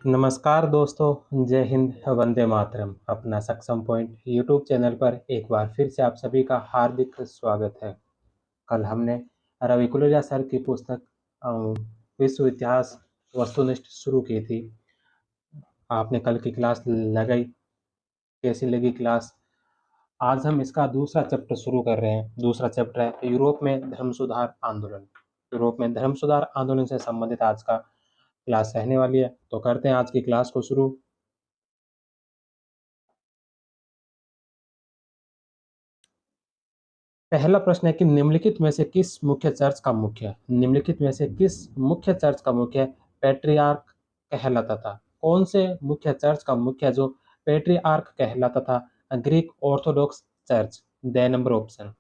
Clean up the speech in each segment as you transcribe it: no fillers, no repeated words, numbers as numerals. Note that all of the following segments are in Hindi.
नमस्कार दोस्तों, जय हिंद, वंदे मातरम। अपना सक्षम पॉइंट यूट्यूब चैनल पर एक बार फिर से आप सभी का हार्दिक स्वागत है। कल हमने रवि कुलरिया सर की पुस्तक विश्व इतिहास वस्तुनिष्ठ शुरू की थी। आपने कल की क्लास लगाई, कैसी लगी क्लास? आज हम इसका दूसरा चैप्टर शुरू कर रहे हैं। दूसरा चैप्टर है यूरोप में धर्म सुधार आंदोलन। यूरोप में धर्म सुधार आंदोलन से संबंधित आज का क्लास रहने वाली है। तो करते हैं आज की क्लास को शुरू। पहला प्रश्न है कि निम्नलिखित में से किस मुख्य चर्च का मुख्य पैट्रियार्क कहलाता था? कौन से मुख्य चर्च का मुख्य जो पैट्रियार्क कहलाता था? Greek Orthodox church. D number option.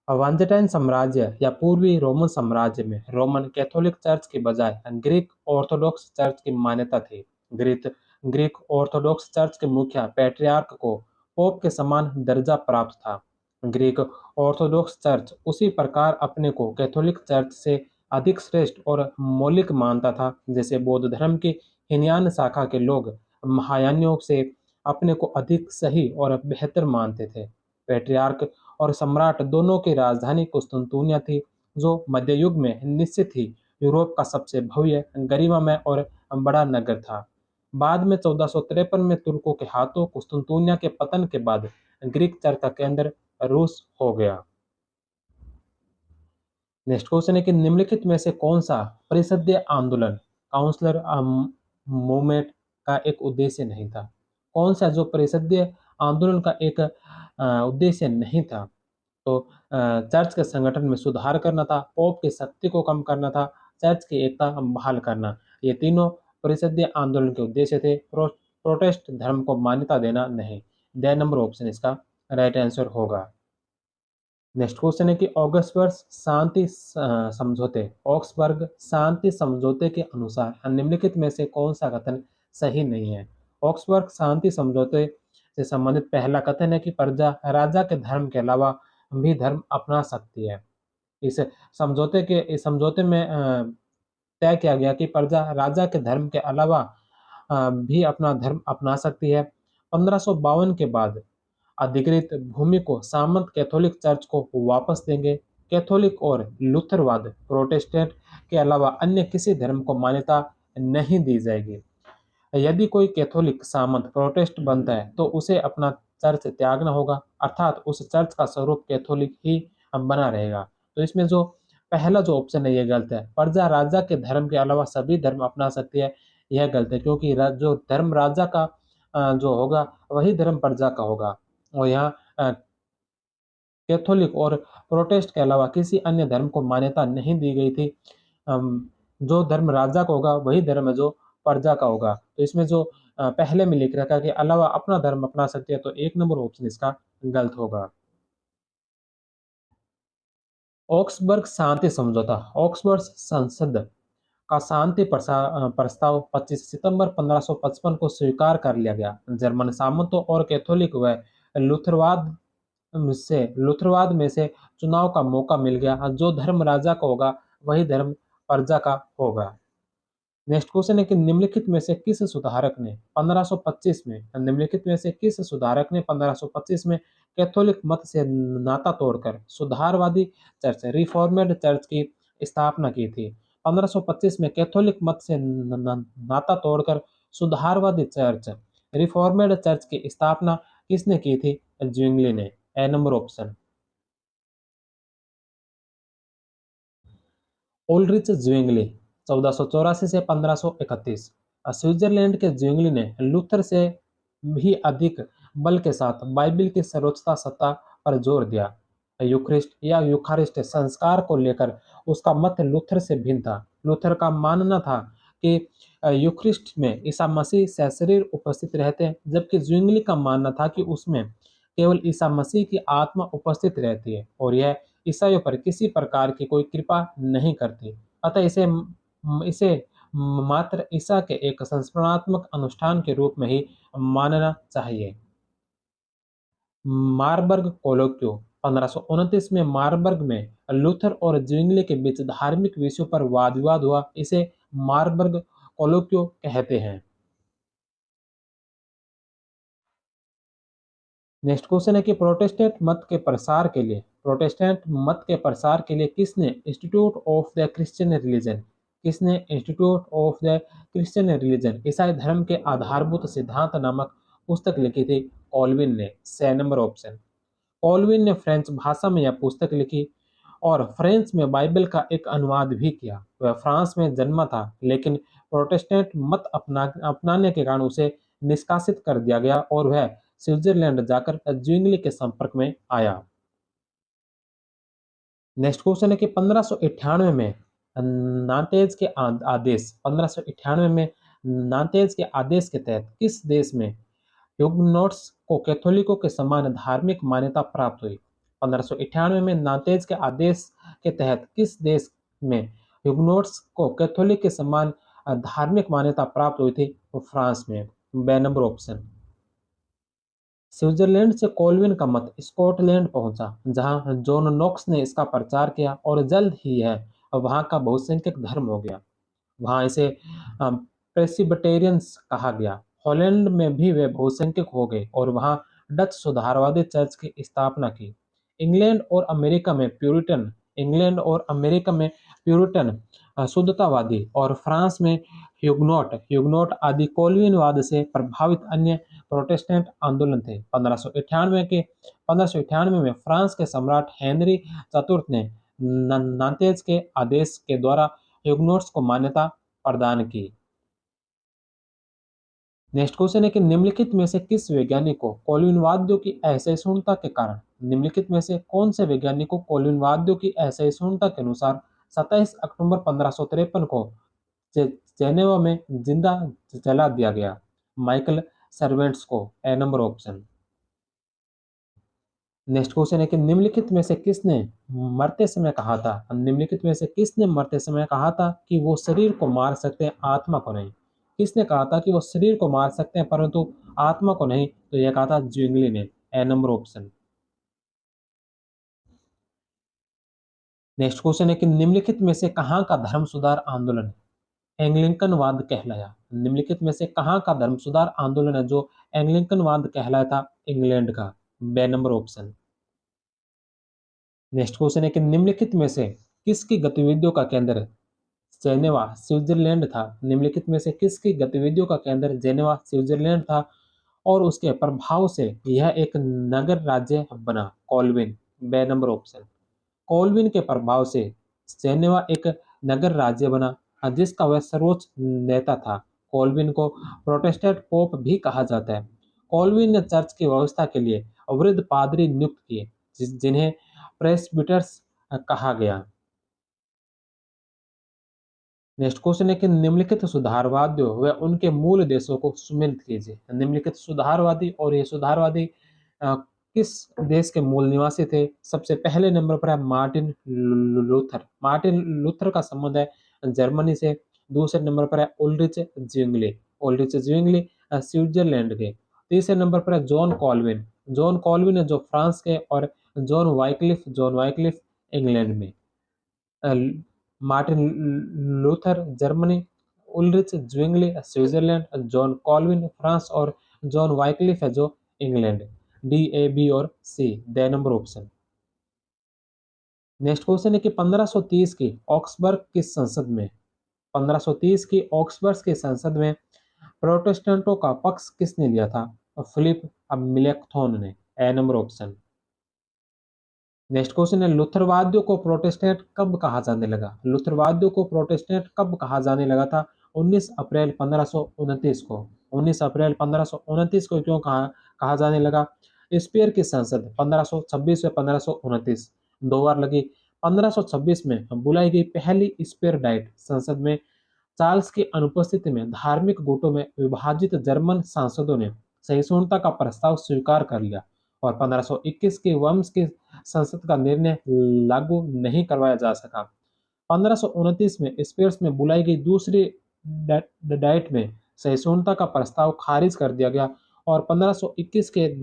Byzantine साम्राज्य या पूर्वी रोमन साम्राज्य में रोमन कैथोलिक चर्च की बजाय ग्रीक ऑर्थोडॉक्स चर्च की मान्यता थी। ग्रीक ग्रीक ऑर्थोडॉक्स चर्च के मुखिया पैट्रियार्क को पोप के समान दर्जा प्राप्त था। ग्रीक ऑर्थोडॉक्स चर्च उसी प्रकार अपने को कैथोलिक चर्च से अधिक श्रेष्ठ और मौलिक मानता था जैसे बौद्ध धर्म की हीनयान शाखा के लोग महायानियों से अपने को अधिक सही और बेहतर मानते थे। पैट्रियार्क और सम्राट दोनों की राजधानी कुस्तुनतुनिया थी, जो मध्य युग में निश्चित ही यूरोप का सबसे भव्य, गरिमामय और बड़ा नगर था। बाद में 1453 में तुर्कों के हाथों कुस्तुनतुनिया के पतन के बाद ग्रीक चर्च का केंद्र रूस हो गया। नेक्स्ट क्वेश्चन है कि निम्नलिखित में से कौन सा परिषदीय आंदोलन काउंसलर मूवमेंट का एक उद्देश्य नहीं था? कौन सा जो परिषदीय आंदोलन का एक उद्देश्य नहीं था? तो चर्च के संगठन में सुधार करना था, पोप की शक्ति को कम करना था, चर्च की एकता बहाल करना। ये तीनों परिषदीय आंदोलन के उद्देश्य थे। प्रोटेस्ट धर्म को मान्यता देना नहीं। द नंबर ऑप्शन इसका राइट आंसर होगा। नेक्स्ट क्वेश्चन है कि ऑक्सबर्ग शांति समझौते के अनुसार निम्नलिखित में से कौन सा कथन सही नहीं है? ऑक्सबर्ग शांति समझौते से संबंधित पहला कथन है कि प्रजा राजा के धर्म के अलावा भी धर्म अपना सकती है। इस समझौते में तय किया गया कि प्रजा राजा के धर्म के अलावा भी अपना धर्म अपना सकती है। 1552 के बाद अधिकृत भूमि को सामंत कैथोलिक चर्च को वापस देंगे। कैथोलिक और लूथरवाद प्रोटेस्टेंट के अलावा अन्य किसी धर्म को मान्यता नहीं दी जाएगी। यदि कोई कैथोलिक सामंत प्रोटेस्ट बनता है तो उसे अपना चर्च त्यागना होगा, अर्थात उस चर्च का स्वरूप कैथोलिक ही बना रहेगा। तो इसमें जो पहला जो ऑप्शन है ये गलत है। प्रजा राजा के धर्म के अलावा सभी धर्म अपना सकती है, यह गलत है क्योंकि जो धर्म राजा का जो होगा वही धर्म प्रजा का होगा। और यहाँ कैथोलिक और प्रोटेस्ट के अलावा किसी अन्य धर्म को मान्यता नहीं दी गई थी। जो धर्म राजा का होगा वही धर्म है जो प्रजा का होगा। तो इसमें जो पहले में लिख रखा कि अलावा अपना धर्म अपना सकते हैं, तो एक नंबर ऑप्शन इसका गलत होगा। ऑक्सबर्ग शांति समझौता। ऑक्सबर्ग संसद का प्रस्ताव 25 सितंबर 1555 को स्वीकार कर लिया गया। जर्मन सामंतों और कैथोलिक व लूथरवाद में से चुनाव का मौका मिल गया। जो धर्म राजा का होगा वही धर्म प्रजा का होगा। नेक्स्ट क्वेश्चन है कि निम्नलिखित में से किस सुधारक ने 1525 में कैथोलिक मत से नाता तोड़कर सुधारवादी चर्च रिफॉर्मेड चर्च की स्थापना की थी? 1525 में कैथोलिक मत से नाता तोड़कर सुधारवादी चर्च रिफॉर्मेड चर्च की स्थापना किसने की थी? ज्विंगली ने। ए नंबर ऑप्शन। उलरिच ज्विंगली 1484 से 1531। स्विट्जरलैंड के ज्विंगली ने लूथर से भी अधिक बल के साथ बाइबिल की सर्वोच्च सत्ता पर जोर दिया। यूखरिस्ट या यूखारिस्ट संस्कार को लेकर उसका मत लूथर से भिन्न था। लूथर का मानना था कि यूखरिस्ट में ईसा मसीह सशरीर उपस्थित रहते हैं, जबकि ज्विंगली का मानना था कि उसमें केवल ईसा मसीह की आत्मा उपस्थित रहती है और यह ईसाइयों पर किसी प्रकार की कोई कृपा नहीं करती। अतः इसे मात्र ईसा के एक संस्मरणात्मक अनुष्ठान के रूप में ही मानना चाहिए। मारबर्ग कोलोक्यो 1529 में मारबर्ग में लूथर और ज्विंगली के बीच धार्मिक विषयों पर वाद विवाद हुआ। इसे मारबर्ग कोलोक्यो कहते हैं। नेक्स्ट क्वेश्चन है कि प्रोटेस्टेंट मत के प्रसार के लिए किसने institute of the Christian religion ईसाई धर्म के आधारभूत सिद्धांत नामक पुस्तक लिखी थी? कॉल्विन ने। 6 नंबर ऑप्शन। कॉल्विन ने फ्रेंच भाषा में यह पुस्तक लिखी और फ्रेंच में बाइबल का एक अनुवाद भी किया। वह फ्रांस में जन्मा था, लेकिन प्रोटेस्टेंट मत अपनाने के कारण उसे निष्कासित कर दिया गया और वह स्विट्जरलैंड जाकर ज्विंगली के संपर्क में आया। नेक्स्ट क्वेश्चन है कि 1598 में नातेज के आदेश 1598 में नातेज के आदेश के तहत किस देश में ह्यूगनोट्स को कैथोलिकों के समान धार्मिक मान्यता प्राप्त हुई? 1598 में नातेज के आदेश के तहत किस देश में ह्यूगनोट्स को कैथोलिक के समान धार्मिक मान्यता प्राप्त हुई थी? वो फ्रांस में। 2 नंबर ऑप्शन। स्विट्जरलैंड से कॉल्विन का मत स्कॉटलैंड पहुंचा, जहां जॉन नॉक्स ने इसका प्रचार किया और जल्द ही यह वहां का बहुसंख्यक धर्म हो गया। वहां इसे प्रेस्बिटेरियंस कहा गया। हॉलैंड में भी वे बहुसंख्यक हो गए और वहां डच सुधारवादी चर्च की स्थापना की। इंग्लैंड और अमेरिका में प्यूरिटन शुद्धतावादी और फ्रांस में ह्यूगनोट आदि कॉल्विनवाद से प्रभावित अन्य प्रोटेस्टेंट आंदोलन थे। 1598 में फ्रांस के सम्राट हेनरी चतुर्थ ने नातेज के आदेश के द्वारा ह्यूगनोट्स को मान्यता प्रदान की। नेक्स्ट क्वेश्चन है कि निम्नलिखित में से किस वैज्ञानिक को कॉल्विनवादियों की असहिष्णुता के कारण निम्नलिखित में से कौन से वैज्ञानिक को कॉल्विनवादियों की असहिष्णुता के अनुसार 27 अक्टूबर 1553 को जेनेवा में जिंदा जला दिया गया? माइकल सर्वेंट्स को। ए नंबर ऑप्शन। नेक्स्ट क्वेश्चन है कि निम्नलिखित में से किसने मरते समय कहा था कि वो शरीर को मार सकते हैं, आत्मा को नहीं? किसने कहा था कि वो शरीर को मार सकते हैं परंतु आत्मा को नहीं? तो यह कहा था ज्विंगली ने। ए नंबर ऑप्शन। नेक्स्ट क्वेश्चन है कि निम्नलिखित में से कहाँ का धर्म सुधार आंदोलन एंग्लिकनवाद कहलाया? निम्नलिखित में से कहाँ का धर्म सुधार आंदोलन है जो एंग्लिकनवाद कहलाया था? इंग्लैंड का। बे नंबर ऑप्शन। नेक्स्ट क्वेश्चन है कि निम्नलिखित में से किसकी गतिविधियों का केंद्र जेनेवा स्विट्जरलैंड था? निम्नलिखित में से किसकी गतिविधियों का केंद्र जेनेवा स्विट्जरलैंड था और उसके प्रभाव से यह एक नगर राज्य बना? कॉल्विन। बे नंबर ऑप्शन। कॉल्विन के प्रभाव से जेनेवा एक नगर राज्य बना, जिसका वह सर्वोच्च नेता था। कॉल्विन को प्रोटेस्टेंट पोप भी कहा जाता है। कॉल्विन ने चर्च की व्यवस्था के लिए वृद्ध पादरी नियुक्त किए, जिन्हें प्रेस्बिटर्स कहा गया। नेक्स्ट क्वेश्चन है कि निम्नलिखित सुधारवादियों व उनके मूल देशों को सुमेलित कीजिए। निम्नलिखित सुधारवादी और ये सुधारवादी किस देश के मूल निवासी थे? सबसे पहले नंबर पर है मार्टिन लूथर का संबंध है जर्मनी से। दूसरे नंबर पर है उल्रिच ज्विंगली स्विट्जरलैंड के। तीसरे नंबर पर है जॉन कॉल्विन है जो फ्रांस के। और जॉन वाइक्लिफ इंग्लैंड में। Martin Luther Germany, Ulrich Zwingli Switzerland, John Calvin France और जॉन वाइक्लिफ है जो इंग्लैंड। डी, ए, बी और C. D number option. Next question है कि 1530 की ऑक्सबर्ग की संसद में 1530 की ऑक्सबर्ग की संसद में प्रोटेस्टेंटों का पक्ष किसने लिया था? फिलिप मिलेकथोन ने। ए नंबर ऑप्शन। नेक्स्ट क्वेश्चन है लुथरवादियों को प्रोटेस्टेंट कब कहा जाने लगा था? 19 अप्रैल 1529 को। 19 अप्रैल 1529 को क्यों कहा जाने लगा? स्पेयर की संसद 1526 से 1529 दो बार लगी। 1526 में बुलाई गई पहली स्पेयर डाइट संसद में चार्ल्स की अनुपस्थिति में धार्मिक गुटों में विभाजित जर्मन सांसदों ने सहिष्णुता का प्रस्ताव स्वीकार कर लिया और 1521 की वर्म्स की संसद का निर्णय लागू नहीं करवाया जा सका। 1529 में स्पेयर्स में बुलाई गई दूसरी डाइट में सहिष्णुता का प्रस्ताव खारिज कर दिया गया और 1521 के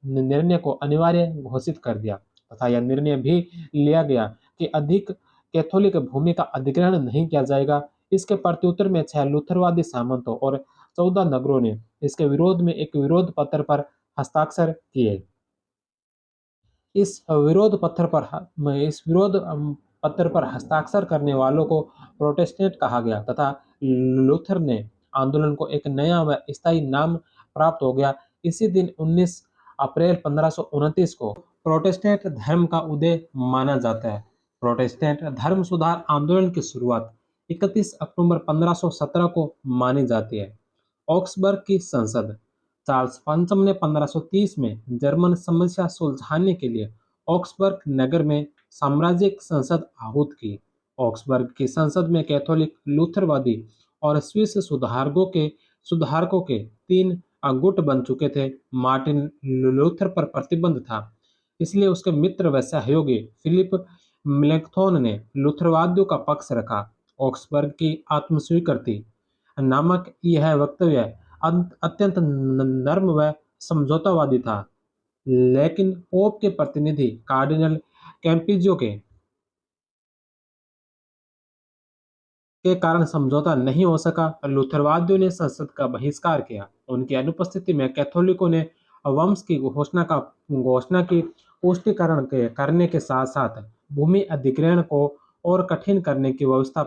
निर्णय को अनिवार्य घोषित कर दिया तथा यह निर्णय भी लिया गया कि अधिक कैथोलिक भूमि का अधिग्रहण नहीं किया जाएगा। इसके प्रत्युत्तर में 6 लूथरवादी सामंतों और 14 नगरों ने इसके विरोध में एक विरोध पत्र पर हस्ताक्षर किए। इस विरोध पत्र पर हस्ताक्षर करने वालों को प्रोटेस्टेंट कहा गया तथा लूथर ने आंदोलन को एक नया व स्थायी नाम प्राप्त हो गया। इसी दिन 19 अप्रैल 1529 को प्रोटेस्टेंट धर्म का उदय माना जाता है। प्रोटेस्टेंट धर्म सुधार आंदोलन की शुरुआत 31 अक्टूबर 1517 को मानी जाती है। ऑक्सबर्ग की संसद चार्ल्स पंचम ने 1530 में जर्मन समस्या सुलझाने के लिए ऑक्सबर्ग नगर में साम्राज्यिक संसद आहूत की। ऑक्सबर्ग की संसद में कैथोलिक, लूथरवादी और स्विस सुधारकों के तीन गुट बन चुके थे। मार्टिन लूथर पर प्रतिबंध था, इसलिए उसके मित्र व सहयोगी फिलिप मेलंकथॉन ने लूथरवादियों का पक्ष रखा। ऑक्सबर्ग की आत्मस्वीकृति नामक यह वक्तव्य अत्यंत नर्म व समझौतावादी था, लेकिन पोप के प्रतिनिधि कार्डिनल कैम्पिज़ो के कारण समझौता नहीं हो सका। लूथरवादियों ने संसद का बहिष्कार किया। उनकी अनुपस्थिति में कैथोलिकों ने वंश की घोषणा की पुष्टिकरण करने के साथ साथ भूमि अधिग्रहण को और कठिन करने की व्यवस्था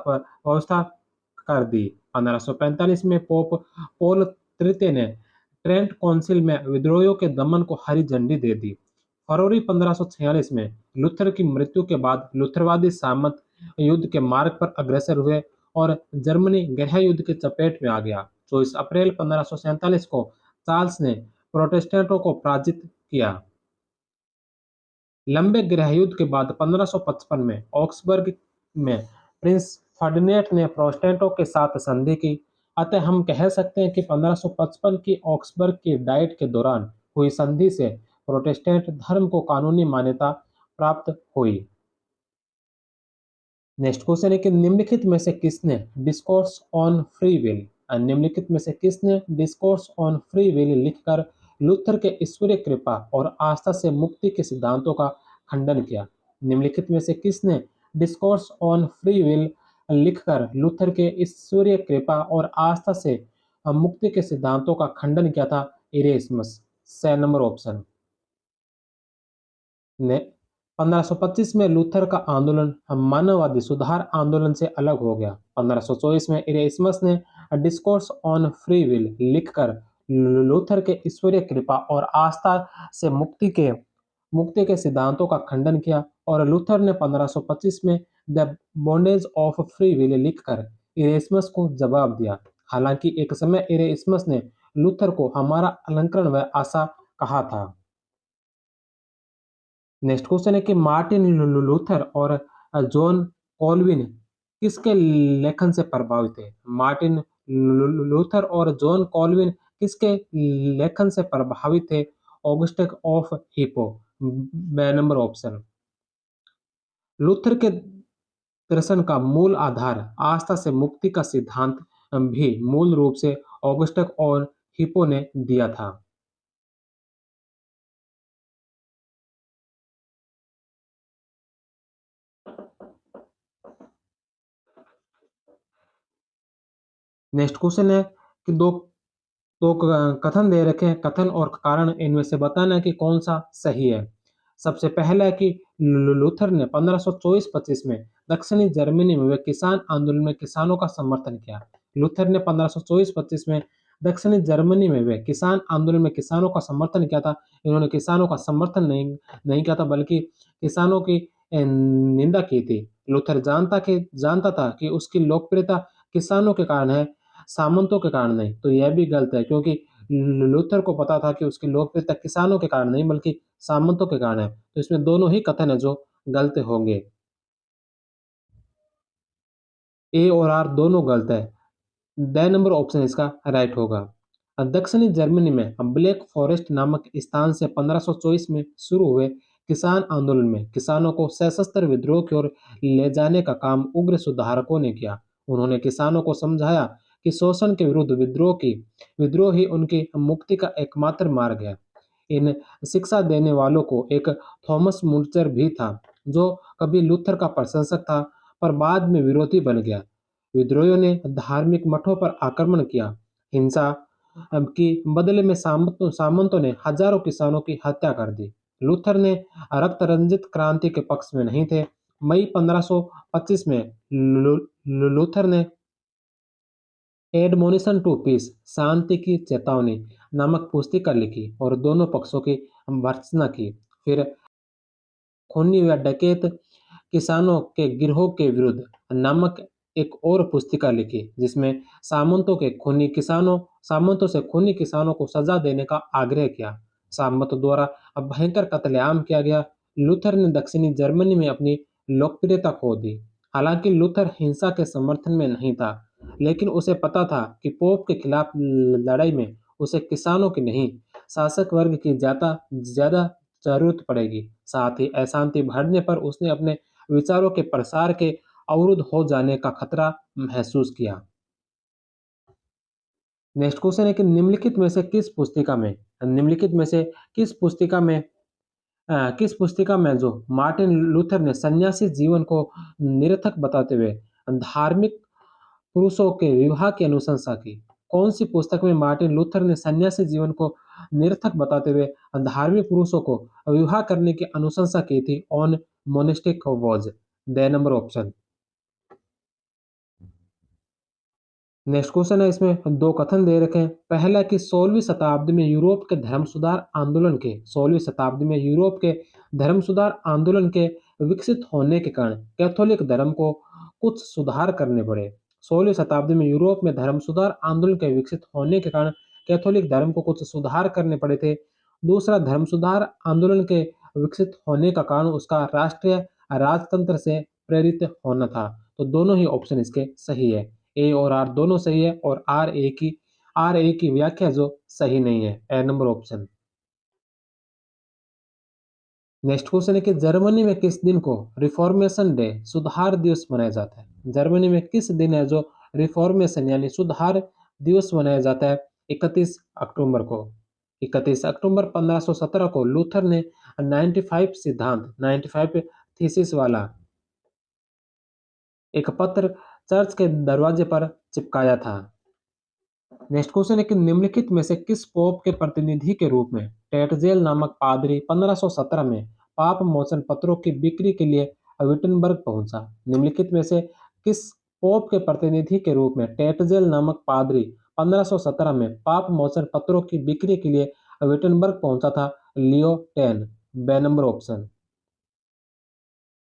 कर दी। 1545 में पोप पौल तृतीय ने ट्रेंट काउंसिल में विद्रोहियों के दमन को हरी झंडी दे दी। फरवरी 1546 में लूथर की मृत्यु के बाद लूथरवादी सामंत युद्ध के मार्ग पर अग्रसर हुए और जर्मनी गृह युद्ध की चपेट में आ गया। 24 अप्रैल 1547 को चार्ल्स ने प्रोटेस्टेंटों को पराजित किया। लंबे गृहयुद्ध के बाद 1555 में ऑक्सबर्ग में प्रिंस फर्डिनेंड ने प्रोटेस्टेंटों के साथ संधि की। अतः हम कह सकते हैं कि 1555 की ऑक्सबर्ग की डाइट के दौरान हुई संधि से प्रोटेस्टेंट धर्म को कानूनी मान्यता प्राप्त हुई। नेक्स्ट क्वेश्चन है कि निम्नलिखित में से किसने डिस्कोर्स ऑन फ्री विल लिखकर लूथर के ईश्वरीय कृपा और आस्था से मुक्ति के सिद्धांतों का खंडन किया। निम्नलिखित में से किसने डिस्कोर्स ऑन फ्री विल लिखकर लूथर के ईश्वरीय कृपा और आस्था से मुक्ति के सिद्धांतों का खंडन किया था? इरेस्मस। 6 नंबर ऑप्शन। ने 1525 में लूथर का आंदोलन मानववादी सुधार आंदोलन से अलग हो गया। 1524 में इरेस्मस ने डिस्कोर्स ऑन फ्री विल लिखकर लूथर के ईश्वरीय कृपा और आस्था से मुक्ति के सिद्धांतों का खंडन किया और लूथर ने 1525 में the bondage of free will लिखकर इरेस्मस को जवाब दिया। हालांकि एक समय इरेस्मस ने लूथर को हमारा अलंकरण व आशा कहा था। नेक्स्ट क्वेश्चन है कि मार्टिन लूथर और जॉन कॉल्विन किसके लेखन से प्रभावित थे? मार्टिन लूथर और जॉन कॉल्विन किसके लेखन से प्रभावित थे? Augustus of Hippo. B number option. Luther के दर्शन का मूल आधार आस्था से मुक्ति का सिद्धांत भी मूल रूप से ऑगस्टस और हिप्पो ने दिया था। नेक्स्ट क्वेश्चन है कि दो कथन दे रखे हैं, कथन और कारण, इनमें से बताना है कि कौन सा सही है। सबसे पहला है कि लूथर ने 1524-25 में दक्षिणी जर्मनी में वे किसान आंदोलन में किसानों का समर्थन किया। लूथर ने 1524-25 में दक्षिणी जर्मनी में वे किसान आंदोलन में किसानों का समर्थन किया था। इन्होंने किसानों का समर्थन नहीं किया था, बल्कि किसानों की निंदा की थी। लूथर जानता था कि उसकी लोकप्रियता किसानों के कारण है, सामंतों के कारण नहीं। तो यह भी गलत है, क्योंकि लूथर को पता था कि उसकी लोकप्रियता किसानों के कारण नहीं बल्कि सामंतों के कारण है। तो इसमें दोनों ही कथन है जो गलत होंगे। ए और आर दोनों गलत है। द नंबर ऑप्शन इसका राइट होगा। दक्षिणी जर्मनी में ब्लैक फॉरेस्ट नामक स्थान से 1524 में शुरू हुए किसान आंदोलन में किसानों को सशस्त्र विद्रोह की ओर ले जाने का काम उग्र सुधारकों ने किया। उन्होंने किसानों को समझाया कि शोषण के विरुद्ध विद्रोह ही उनकी मुक्ति का एकमात्र मार्ग है। इन शिक्षा देने वालों को एक थॉमस मुल्चर भी था, जो कभी लूथर का प्रशंसक था पर बाद में विरोधी बन गया। विद्रोहियों ने धार्मिक मठों पर आक्रमण किया। हिंसा की बदले में सामंतों ने हजारों किसानों की हत्या कर दी। लूथर ने रक्त रंजित क्रांति के पक्ष में नहीं थे। मई 1525 में लूथर ने एडमोनिशन टू पीस शांति की चेतावनी नामक पुस्तिका लिखी और दोनों पक्षों की भर्त्सना की। फिर खूनी व डकैत किसानों के गिरोह के विरुद्ध नामक एक और पुस्तिका लिखी, जिसमें सामंतों से खूनी किसानों को सजा देने का आग्रह किया। सामंतों द्वारा अब भयंकर कत्लेआम किया गया। लूथर ने दक्षिणी जर्मनी में अपनी लोकप्रियता खो दी। हालांकि लूथर हिंसा के समर्थन में नहीं था, लेकिन उसे पता था कि पोप के खिलाफ लड़ाई में उसे किसानों की नहीं, शासक वर्ग की ज्यादा ज्यादा जरूरत पड़ेगी। साथ ही अशांति बढ़ने पर उसने अपने विचारों के प्रसार के अवरुद्ध हो जाने का खतरा महसूस किया। नेक्स्ट क्वेश्चन है कि निम्नलिखित में से किस पुस्तिका में जो मार्टिन लूथर ने सन्यासी जीवन को निरर्थक बताते हुए धार्मिक पुरुषों के विवाह की अनुशंसा की? कौन सी पुस्तक में मार्टिन लूथर ने सन्यासी जीवन को निरर्थक बताते हुए धार्मिक पुरुषों को विवाह करने की अनुशंसा की थी? On monastic was the number option. Next question है, इसमें दो कथन दे रखे हैं। पहला कि 16वीं शताब्दी में यूरोप के धर्म सुधार आंदोलन के विकसित होने के कारण कैथोलिक धर्म को कुछ सुधार करने पड़े। 16वीं शताब्दी में यूरोप में धर्म सुधार आंदोलन के विकसित होने के कारण कैथोलिक धर्म को कुछ सुधार करने पड़े थे। दूसरा, धर्म सुधार आंदोलन के विकसित होने का कारण उसका राष्ट्रीय राजतंत्र से प्रेरित होना था। तो दोनों ही ऑप्शन इसके सही है। ए और आर दोनों सही है और आर ए की व्याख्या जो सही नहीं है, ए नंबर ऑप्शन। नेक्स्ट क्वेश्चन है कि जर्मनी में किस दिन को रिफॉर्मेशन डे सुधार दिवस मनाया जाता है? जर्मनी में किस दिन है जो रिफॉर्मेशन यानी सुधार दिवस मनाया जाता है? 31 अक्टूबर को। 31 अक्टूबर 1517 को लूथर ने 95 थीसिस वाला एक पत्र चर्च के दरवाजे पर चिपकाया था। नेक्स्ट क्वेश्चन है कि निम्नलिखित में से किस पोप के प्रतिनिधि के रूप में टेटजेल नामक पादरी 1517 में पाप मोचन पत्रों की बिक्री के लिए विटनबर्ग पहुंचा? निम्नलिखित में से किस पोप के प्रतिनिधि के रूप में टेटजेल नामक पादरी 1517 में पाप मोचन पत्रों की बिक्री के लिए विटनबर्ग पहुंचा था? लियो 10 बे नंबर ऑप्शन।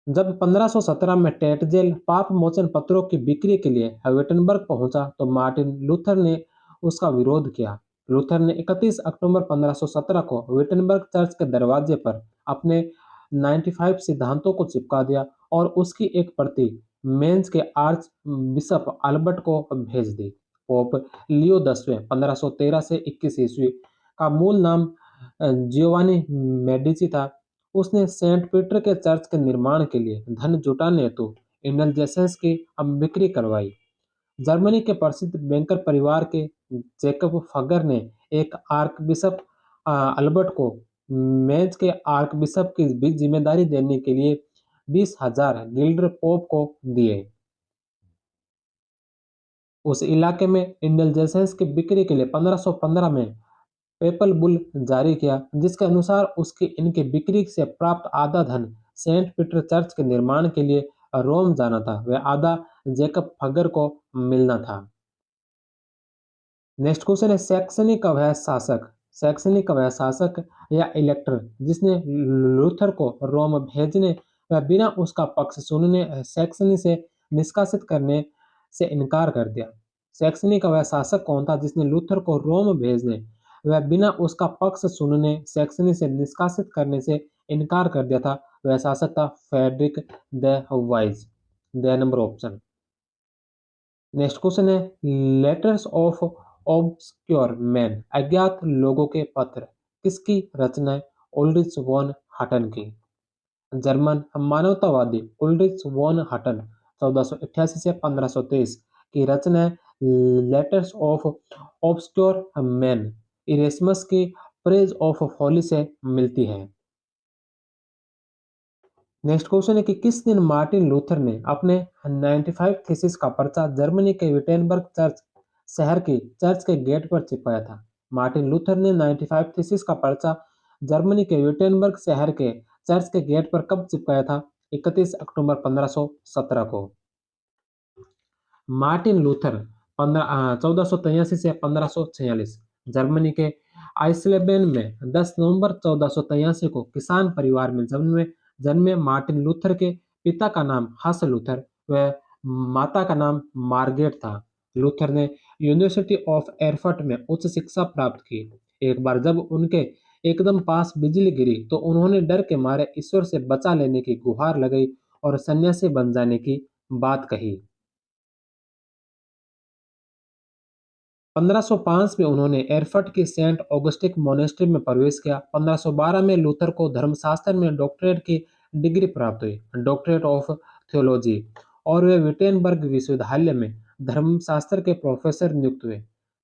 जब 1517 में टेटजेल पाप मोचन पत्रों की बिक्री के लिए विटनबर्ग पहुंचा तो मार्टिन लूथर ने उसका विरोध किया। लूथर ने 31 अक्टूबर 1517 को विटनबर्ग चर्च के दरवाजे पर अपने 95 सिद्धांतों को चिपका दिया और उसकी एक प्रति मेंस के आर्च बिशप अल्बर्ट को भेज दी। पोप लियो 10वें 1513 से 21 ईस्वी का मूल नाम जियोवानी मेडिची था। उसने सेंट पीटर के चर्च के निर्माण के लिए धन जुटाने हेतु इंडल्जेंसेस की बिक्री करवाई। जर्मनी के प्रसिद्ध बैंकर परिवार के जैकब फगर ने एक आर्कबिशप अल्बर्ट को मेंस के आर्कबिशप की भी जिम्मेदारी देने के लिए 20,000 गिल्डर पोप को दिए। उस इलाके में इंडल्जेंसेस की बिक्री के लिए 1515 में पेपल बुल जारी किया, जिसके अनुसार उसकी इनकी बिक्री से प्राप्त आधा धन सेंट पीटर चर्च के निर्माण के लिए रोम जाना था, वह आधा जैकब फगर को मिलना था। नेक्स्ट क्वेश्चन है, शैक्षणिक वह शासक या इलेक्टर जिसने लूथर को रोम भेजने व बिना उसका पक्ष सुनने सैक्सनी से निष्कासित करने से इनकार कर दिया। शैक्षणिक वह शासक कौन था जिसने लूथर को रोम भेजने व बिना उसका पक्ष सुनने सैक्सनी से निष्कासित करने से इनकार कर दिया था? वह शासक था Frederick the Wise, D number option. Next question है, लेटर्स ऑफ ऑब्सक्योर मैन अज्ञात लोगों के पत्र किसकी रचना है? उल्रिच वॉन हटन की। जर्मन मानवतावादी उल्रिच वॉन हटन 1488 से 1523 की रचना है लेटर्स ऑफ ऑब्सक्योर मैन इरेस्मस की प्रेज ऑफ फॉली से मिलती है। नेक्स्ट क्वेश्चन है कि किस दिन मार्टिन लूथर ने अपने 95 थीसिस का पर्चा जर्मनी के विटेनबर्ग चर्च शहर की चर्च के गेट पर चिपकाया था? मार्टिन लूथर ने 95 थीसिस का पर्चा जर्मनी के विटेनबर्ग शहर के चर्च के गेट पर कब चिपकाया था? 31 अक्टूबर 1517 को। मार्टिन लूथर 1483 से 1546 जर्मनी के आइसलेबेन में 10 नवंबर 1483 को किसान परिवार में जन्मे जन्मे मार्टिन लूथर के पिता का नाम हस लूथर व माता का नाम मार्गेट था। लूथर ने यूनिवर्सिटी ऑफ एरफर्ट में उच्च शिक्षा प्राप्त की। एक बार जब उनके एकदम पास बिजली गिरी तो उन्होंने डर के मारे ईश्वर से बचा लेने की गुहार लगाई और सन्यासी बन जाने की बात कही। 1505 में उन्होंने एरफर्ट की सेंट ऑगस्टिन मॉनेस्ट्री में प्रवेश किया। 1512 में लूथर को धर्मशास्त्र में डॉक्टरेट की डिग्री प्राप्त हुई, डॉक्टरेट ऑफ थियोलॉजी, और वे विटेनबर्ग विश्वविद्यालय में धर्मशास्त्र के प्रोफेसर नियुक्त हुए।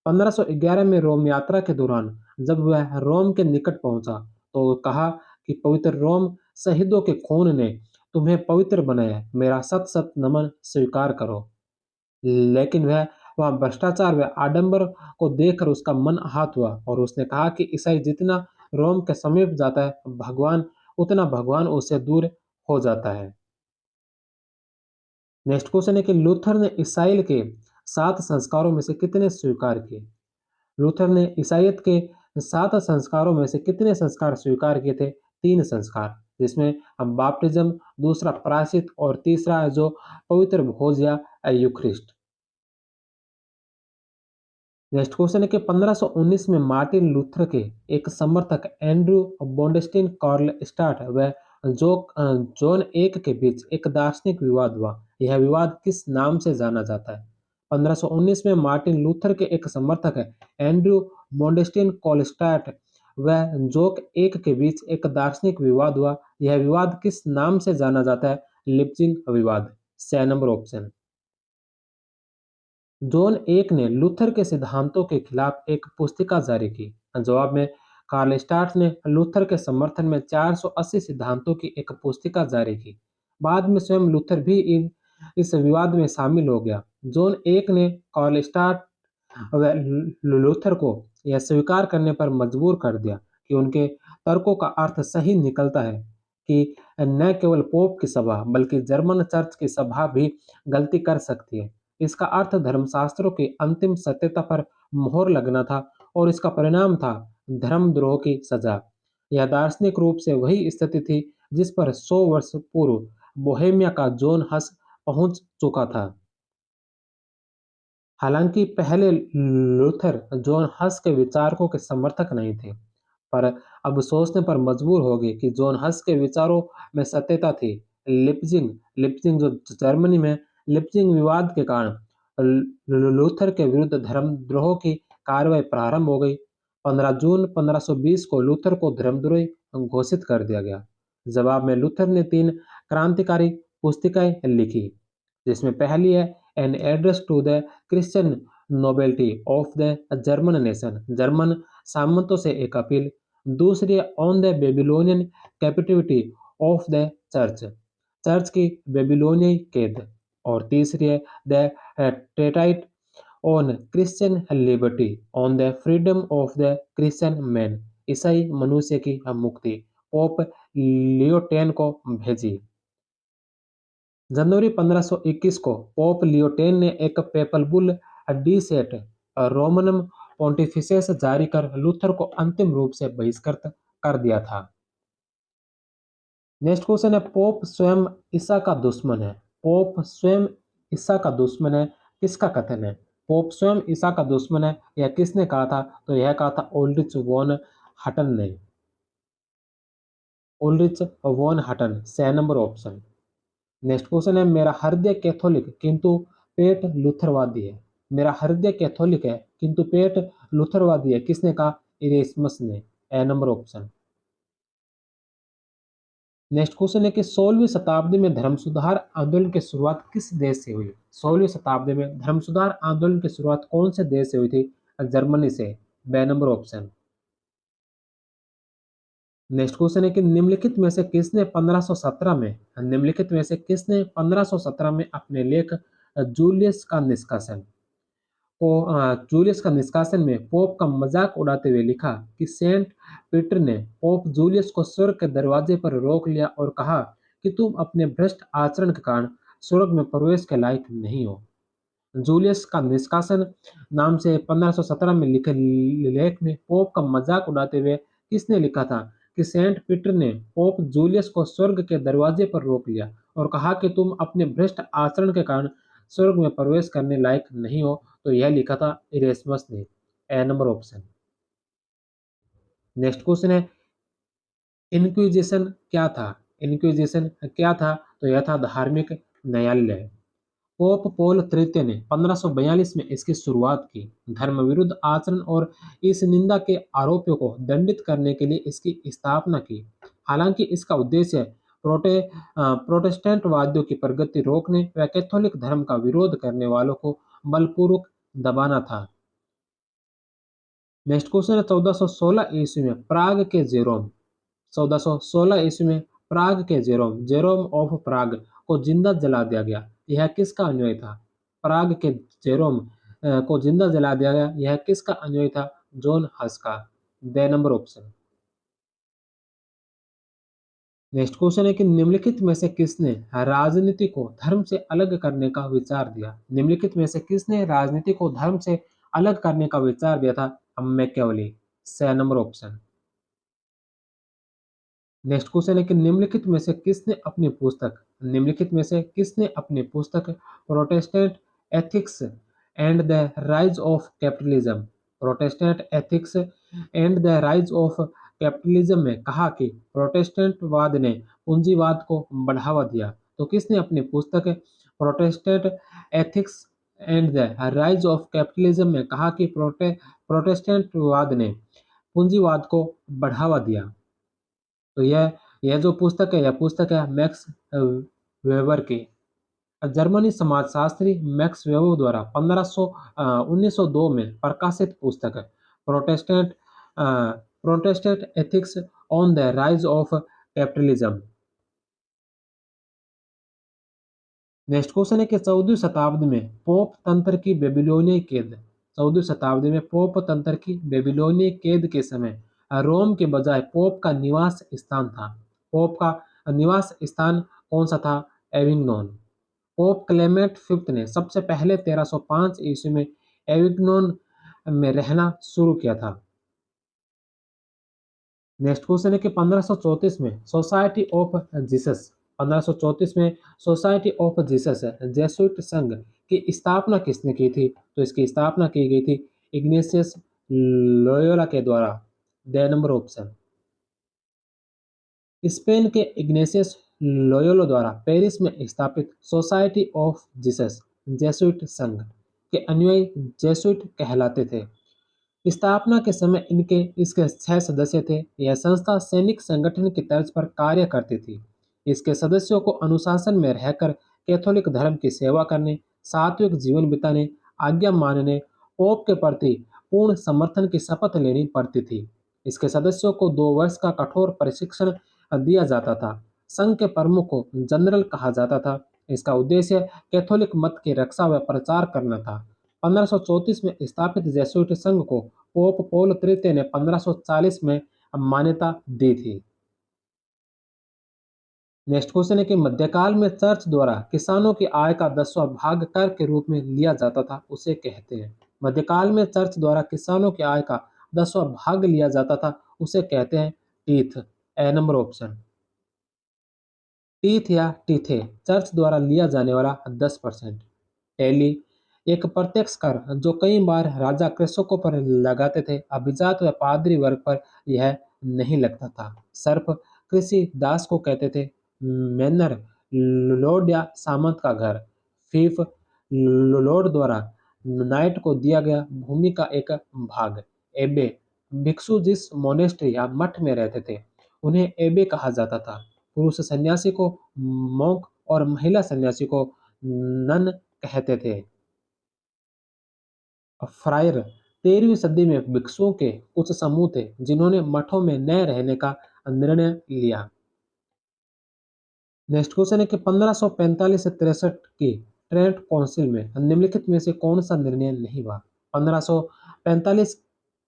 1511 में रोम यात्रा के दौरान जब वह रोम के निकट पहुंचा तो कहा कि पवित्र रोम शहीदों के खून ने तुम्हें पवित्र बनाया, मेरा सत सत नमन स्वीकार करो। लेकिन वह वहाँ भ्रष्टाचार व आडंबर को देखकर उसका मन आहत हुआ और उसने कहा कि ईसाई जितना रोम के समीप जाता है भगवान उतना भगवान उससे दूर हो जाता है। नेक्स्ट क्वेश्चन है कि लूथर ने ईसाइल के 7 संस्कारों में से कितने स्वीकार किए? लूथर ने ईसाइयत के 7 संस्कारों में से कितने संस्कार स्वीकार किए थे? 3 संस्कार, जिसमें बपतिस्म, दूसरा प्रायश्चित और तीसरा है जो पवित्र भोज या यूखरिस्ट। नेक्स्ट क्वेश्चन है कि 1519 में मार्टिन लूथर के एक समर्थक एंड्रू बॉन्डस्टीन कार्ल स्टार्ट व जो जॉन एक के बीच एक दार्शनिक विवाद हुआ। यह विवाद किस नाम से जाना जाता है? 1519 में मार्टिन लूथर के एक समर्थक है एंड्रू बॉन्डस्टीन कॉलस्टार्ट व जोक एक के बीच एक दार्शनिक विवाद हुआ। यह विवाद किस नाम से जाना जाता है? लिप्जिंग विवाद। स नंबर ऑप्शन। जॉन एक ने लूथर के सिद्धांतों के खिलाफ एक पुस्तिका जारी की। जवाब में कार्ल स्टार्ट ने लूथर के समर्थन में 480 सिद्धांतों की एक पुस्तिका जारी की। बाद में स्वयं लूथर भी इस विवाद में शामिल हो गया। जॉन एक ने कार्ल स्टार्ट व लूथर को यह स्वीकार करने पर मजबूर कर दिया कि उनके तर्कों का अर्थ सही निकलता है कि न केवल पोप की सभा बल्कि जर्मन चर्च की सभा भी गलती कर सकती है। इसका अर्थ धर्मशास्त्रों की अंतिम सत्यता पर मोहर लगना था और इसका परिणाम था धर्मद्रोह की सजा। यह दार्शनिक रूप से वही स्थिति थी जिस पर 100 वर्ष पूर्व बोहेमिया का जॉन हस पहुंच चुका था। हालांकि पहले लूथर जॉन हस के विचारकों के समर्थक नहीं थे, पर अब सोचने पर मजबूर हो गए कि जॉन हस के विचारों में सत्यता थी। लिप्जिंग लिप्जिंग जो जर्मनी में लिप्जिंग विवाद के कारण लूथर के विरुद्ध धर्मद्रोह की कार्रवाई प्रारंभ हो गई। 15 जून 1520 को लूथर को धर्मद्रोही घोषित कर दिया गया। जवाब में लूथर ने 3 क्रांतिकारी पुस्तिकाएं लिखी, जिसमें पहली है an address to the Christian nobility of the German nation, German सामंतों से एक अपील। दूसरी है on the Babylonian captivity of the church, church की बेबीलोनियाई कैद। और तीसरी है the treatise on Christian liberty, on the freedom of the Christian man, ईसाई मनुष्य की मुक्ति, पोप लियो 10 को भेजी। जनवरी 1521 को पोप लियो 10 ने एक पेपल बुल डी सेट रोमनम पोंटिफिसेस जारी कर लूथर को अंतिम रूप से बहिष्कृत कर दिया था। नेक्स्ट क्वेश्चन है पोप स्वयं ईसा का दुश्मन है। पोप स्वयं ईसा का दुश्मन है, किसका कथन है? पोप स्वयं ईसा का दुश्मन है यह किसने कहा था? तो यह कहा था ओल्ड्रिच वॉन हटन ने। ओल्ड्रिच वॉन हटन, 6 नंबर ऑप्शन। नेक्स्ट क्वेश्चन है मेरा हृदय कैथोलिक किंतु पेट लूथरवादी है। मेरा हृदय कैथोलिक है किंतु पेट लूथरवादी है, किसने कहा? इरेस्मस ने। ए नंबर ऑप्शन। नेक्स्ट क्वेश्चन है कि 16वीं शताब्दी में धर्म सुधार आंदोलन की शुरुआत किस देश से हुई? 16वीं शताब्दी में धर्म सुधार आंदोलन की शुरुआत कौन से देश से हुई थी? जर्मनी से। बे नंबर ऑप्शन। नेक्स्ट क्वेश्चन है कि निम्नलिखित में से किसने 1517 में अपने लेख जूलियस का निष्कासन में पोप का मजाक उड़ाते हुए लिखा कि सेंट पीटर ने पोप जूलियस को स्वर्ग के दरवाजे पर रोक लिया और कहा कि तुम अपने भ्रष्ट आचरण के कारण स्वर्ग में प्रवेश के लायक नहीं हो। जूलियस का निष्कासन नाम से 1517 में लिखे लेख में पोप का मजाक उड़ाते हुए किसने लिखा था कि सेंट पीटर ने पोप जूलियस को स्वर्ग के दरवाजे पर रोक लिया और कहा कि तुम अपने भ्रष्ट आचरण के कारण स्वर्ग में प्रवेश करने लायक नहीं हो। तो यह लिखा था इरेस्मस ने। ए नंबर ऑप्शन। नेक्स्ट क्वेश्चन है इंक्विजिशन क्या था। इंक्विजिशन क्या था? तो यह था धार्मिक न्यायालय। पोप पॉल तृतीय ने 1542 में इसकी शुरुआत की। धर्म विरुद्ध आचरण और इस निंदा के आरोपियों को दंडित करने के लिए इसकी स्थापना की। हालांकि इसका उद्देश्य प्रोटेस्टेंटवादियों की प्रगति रोकने व कैथोलिक धर्म का विरोध करने वालों को बलपूर्वक दबाना था। नेक्स्ट क्वेश्चन है 1416 ईस्वी में प्राग के जेरोम 1416 ईस्वी में प्राग के जेरोम ऑफ प्राग को जिंदा जला दिया गया। यह किसका अनुयायी था? प्राग के जेरोम को जिंदा जला दिया गया। यह किसका अनुयायी था? जॉन हस का। The number option. Next question है कि निम्नलिखित में से किसने राजनीति को धर्म से अलग करने का विचार दिया? निम्नलिखित में से किसने राजनीति को धर्म से अलग करने का विचार दिया था? मैकियावेली। स नंबर ऑप्शन। नेक्स्ट क्वेश्चन है कि निम्नलिखित में से किसने अपनी पुस्तक Protestant ethics and the rise of capitalism Protestant ethics and the rise of capitalism में कहा कि प्रोटेस्टेंटवाद ने पूंजीवाद को बढ़ावा दिया? तो किसने अपनी पुस्तक Protestant ethics and the rise of capitalism में कहा कि प्रोटेस्टेंटवाद ने पूंजीवाद को बढ़ावा दिया? तो यह जो पुस्तक है, यह पुस्तक है मैक्स वेबर की। जर्मनी समाजशास्त्री मैक्स वेबर द्वारा 1902 में प्रकाशित पुस्तक है Protestant Protestant ethics on the rise of capitalism. Next question है कि 14वीं शताब्दी में पोप तंत्र की बेबीलोनियन कैद के समय रोम के बजाय पोप का निवास स्थान था। पोप का निवास स्थान कौन सा था? एविग्नोन। पोप क्लेमेंट फिफ्थ ने सबसे पहले 1305 ईस्वी में एविग्नोन में रहना शुरू किया था। नेक्स्ट क्वेश्चन है कि 1534 में सोसाइटी ऑफ जीसस जेसुइट संघ की स्थापना किसने की थी? तो इसकी स्थापना की गई थी इग्नेशियस लोयोला के द्वारा। The number option. स्पेन के इग्नेशियस लोयोला द्वारा पेरिस में स्थापित सोसाइटी ऑफ जीसस जेसुइट संघ के अनुयायी जेसुइट कहलाते थे। स्थापना के समय इनके इसके 6 सदस्य थे। यह संस्था सैनिक संगठन की तर्ज पर कार्य करती थी। इसके सदस्यों को अनुशासन में रहकर कैथोलिक धर्म की सेवा करने, सात्विक जीवन बिताने, आज्ञा मानने, पोप के प्रति पूर्ण समर्थन की शपथ लेनी पड़ती थी। इसके सदस्यों को 2 वर्ष का कठोर प्रशिक्षण दिया जाता था। संघ के प्रमुख को जनरल कहा जाता था। इसका उद्देश्य कैथोलिक मत की रक्षा व प्रचार करना था। 1534 में स्थापित जेसुइट संघ को पोप पॉल तृतीय ने 1540 में मान्यता दी थी। नेक्स्ट क्वेश्चन है कि मध्यकाल में चर्च द्वारा किसानों की आय का 10वां भाग कर के रूप में लिया जाता था, उसे कहते हैं। मध्यकाल में चर्च द्वारा किसानों की आय का 10वां भाग लिया जाता था, उसे कहते हैं टीथ। ए नंबर ऑप्शन। टीथ या टीथे चर्च द्वारा लिया जाने वाला 10%। टेली एक प्रत्यक्ष कर जो कई बार राजा कृषकों पर लगाते थे, अभिजात व पादरी वर्ग पर यह नहीं लगता था। सर्प कृषि दास को कहते थे। मैनर लॉर्ड या सामंत का घर। फीफ लॉर्ड द्वारा नाइट को दिया गया भूमि का एक भाग। एबे भिक्षु जिस मोनेस्ट्री या मठ में रहते थे उन्हें एबे कहा जाता था। पुरुष सन्यासी को मॉन्क और महिला सन्यासी को नन कहते थे। फ्रायर 13वीं सदी में भिक्षुओं के कुछ समूह थे जिन्होंने मठों में न रहने का निर्णय लिया। नेक्स्ट क्वेश्चन है कि 1545 से 63 की ट्रेंट काउंसिल में निम्नलिखित में से कौन सा निर्णय नहीं हुआ। 1545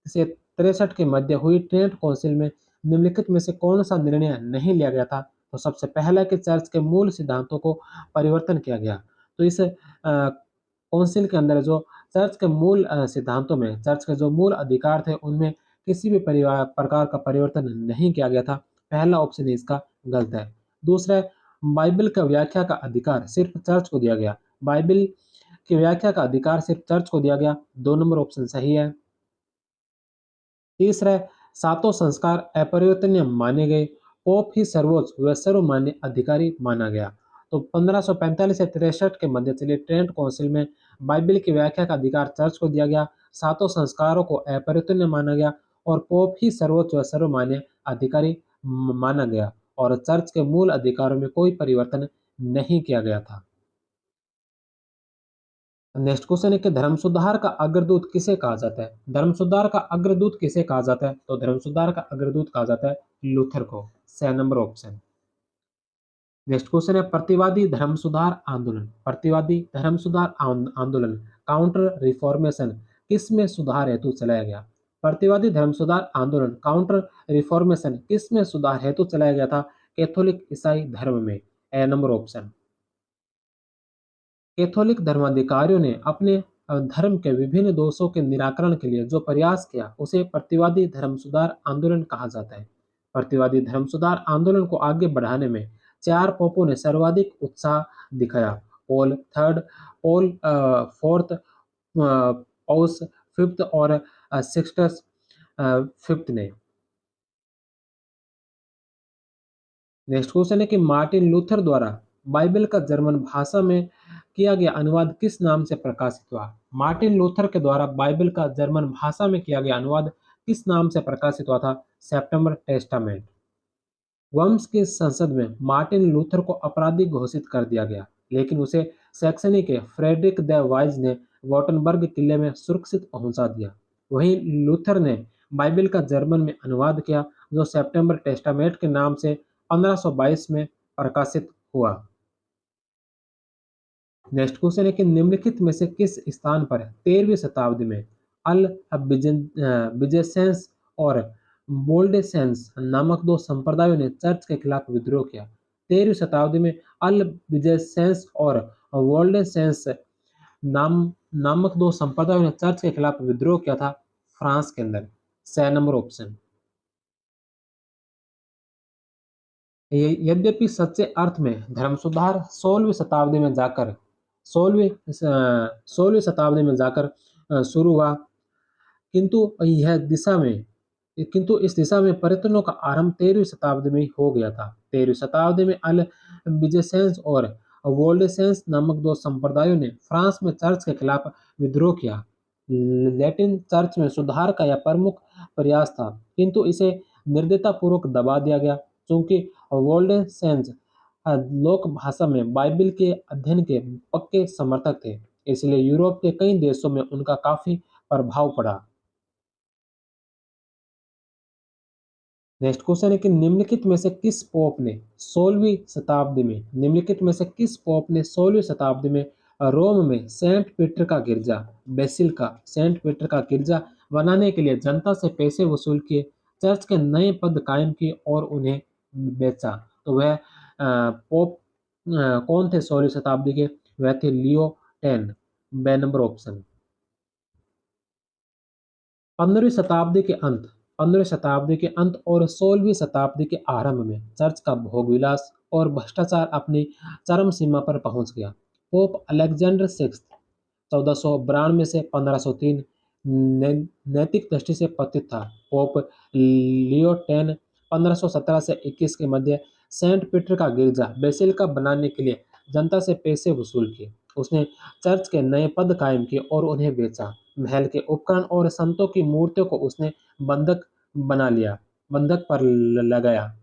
से 63 के मध्य हुई ट्रेंट काउंसिल में निम्नलिखित में से कौन सा निर्णय नहीं लिया गया था। तो सबसे पहला कि चर्च के मूल सिद्धांतों को परिवर्तन किया गया। तो इस काउंसिल के अंदर जो चर्च के मूल सिद्धांतों में चर्च के जो मूल अधिकार थे उनमें किसी भी प्रकार का परिवर्तन नहीं किया गया था। पहला ऑप्शन इसका गलत है। दूसरा, बाइबल का व्याख्या का अधिकार सिर्फ चर्च को दिया गया। बाइबल की व्याख्या का अधिकार सिर्फ चर्च को दिया गया। 2 नंबर ऑप्शन सही है। तीसरा, सातों संस्कार अपरिवर्तनीय माने गए। पोप ही सर्वोच्च व सर्वमान्य अधिकारी माना गया। तो 1545 से 63 के मध्य चले ट्रेंट काउंसिल में बाइबल की व्याख्या का अधिकार चर्च को दिया गया। सातों संस्कारों को अपरिवर्तनीय माना गया और पोप ही सर्वोच्च व सर्वमान्य अधिकारी माना गया और चर्च के मूल अधिकारों में कोई परिवर्तन नहीं किया गया था। नेक्स्ट क्वेश्चन है कि धर्म सुधार का अग्रदूत किसे कहा जाता है। धर्म सुधार का अग्रदूत किसे कहा जाता है। तो धर्म सुधार का अग्रदूत कहा जाता है लूथर को। 6 नंबर ऑप्शन। नेक्स्ट क्वेश्चन है प्रतिवादी धर्म सुधार आंदोलन। प्रतिवादी धर्म सुधार आंदोलन काउंटर रिफॉर्मेशन किस में सुधार हेतु चलाया गया। प्रतिवादी धर्म सुधार आंदोलन काउंटर रिफॉर्मेशन किस में सुधार हेतु चलाया गया था। कैथोलिक ईसाई धर्म में। A number option. कैथोलिक धर्माधिकारियों ने अपने धर्म के विभिन्न दोषों के निराकरण के लिए जो प्रयास किया उसे प्रतिवादी धर्म सुधार आंदोलन कहा जाता है। प्रतिवादी धर्म सुधार आंदोलन को आगे बढ़ाने में 4 पोपों ने सर्वाधिक उत्साह दिखाया। Paul third, Paul fourth, Pius fifth और सिक्सटस फिफ्थ ने। नेक्स्ट क्वेश्चन है कि मार्टिन लूथर द्वारा बाइबल का जर्मन भाषा में किया गया अनुवाद किस नाम से प्रकाशित हुआ। मार्टिन लूथर के द्वारा बाइबल का जर्मन भाषा में किया गया अनुवाद किस नाम से प्रकाशित हुआ था। September testament. वर्म्स की संसद में मार्टिन लूथर को अपराधी घोषित कर दिया गया, लेकिन उसे सैक्सनी के फ्रेडरिक द वाइज ने वॉटनबर्ग किले में सुरक्षित पहुंचा दिया। वहीं लूथर ने बाइबल का जर्मन में अनुवाद किया जो सेप्टेम्बर टेस्टामेंट के नाम से 1522 में प्रकाशित हुआ। नेक्स्ट क्वेश्चन है कि निम्नलिखित में से किस स्थान पर 13वीं शताब्दी में अल बिजेसेंस और बोल्डेसेंस नामक दो संप्रदायों ने चर्च के खिलाफ विद्रोह किया। 13वीं शताब्दी में अल बिजेसेंस और वोल्डेसेंस नाम नामक दो संप्रदायों ने चर्च के खिलाफ विद्रोह किया था फ्रांस के अंदर। 6 नंबर ऑप्शन। यद्यपि सच्चे अर्थ में धर्म सुधार 16वीं शताब्दी में जाकर शुरू हुआ, किंतु यह दिशा में किंतु इस दिशा में परिवर्तनों का आरंभ 13वीं शताब्दी में ही हो गया था। 13वीं शताब्दी में अल बिजेसेंस और वोल्डेसेंस नामक दो संप्रदायों ने फ्रांस में चर्च के खिलाफ विद्रोह किया। लैटिन चर्च में सुधार का यह प्रमुख प्रयास था, किंतु इसे निर्दयतापूर्वक दबा दिया गया। चूंकि वोल्डेसेंस लोक भाषा में बाइबल के अध्ययन के पक्के समर्थक थे, इसलिए यूरोप के कई देशों में उनका काफी प्रभाव पड़ा। नेक्स्ट क्वेश्चन है कि निम्नलिखित में से किस पोप ने 16वीं शताब्दी में रोम में सेंट पीटर का गिरजा बनाने के लिए जनता से पैसे वसूल किए, चर्च के नए पद कायम किए और उन्हें बेचा। तो वह पोप कौन थे 16वीं शताब्दी के। वह थे लियो 10। बे नंबर ऑप्शन। 15वीं शताब्दी के अंत 15वीं शताब्दी के अंत और 16वीं शताब्दी के आरंभ में चर्च का भोगविलास और भ्रष्टाचार अपनी चरम सीमा पर पहुंच गया। पोप अलेक्जेंडर सिक्स 1492 से 1503 नैतिक दृष्टि से पतित था। पोप लियो 10 1517 से 21 के मध्य सेंट पीटर का गिरजा बेसिलिका बनाने के लिए जनता से पैसे वसूल किए। उसने चर्च के नए पद कायम किए और उन्हें बेचा। महल के उपकरण और संतों की मूर्तियों को उसने बंधक बना लिया बंधक पर लगाया।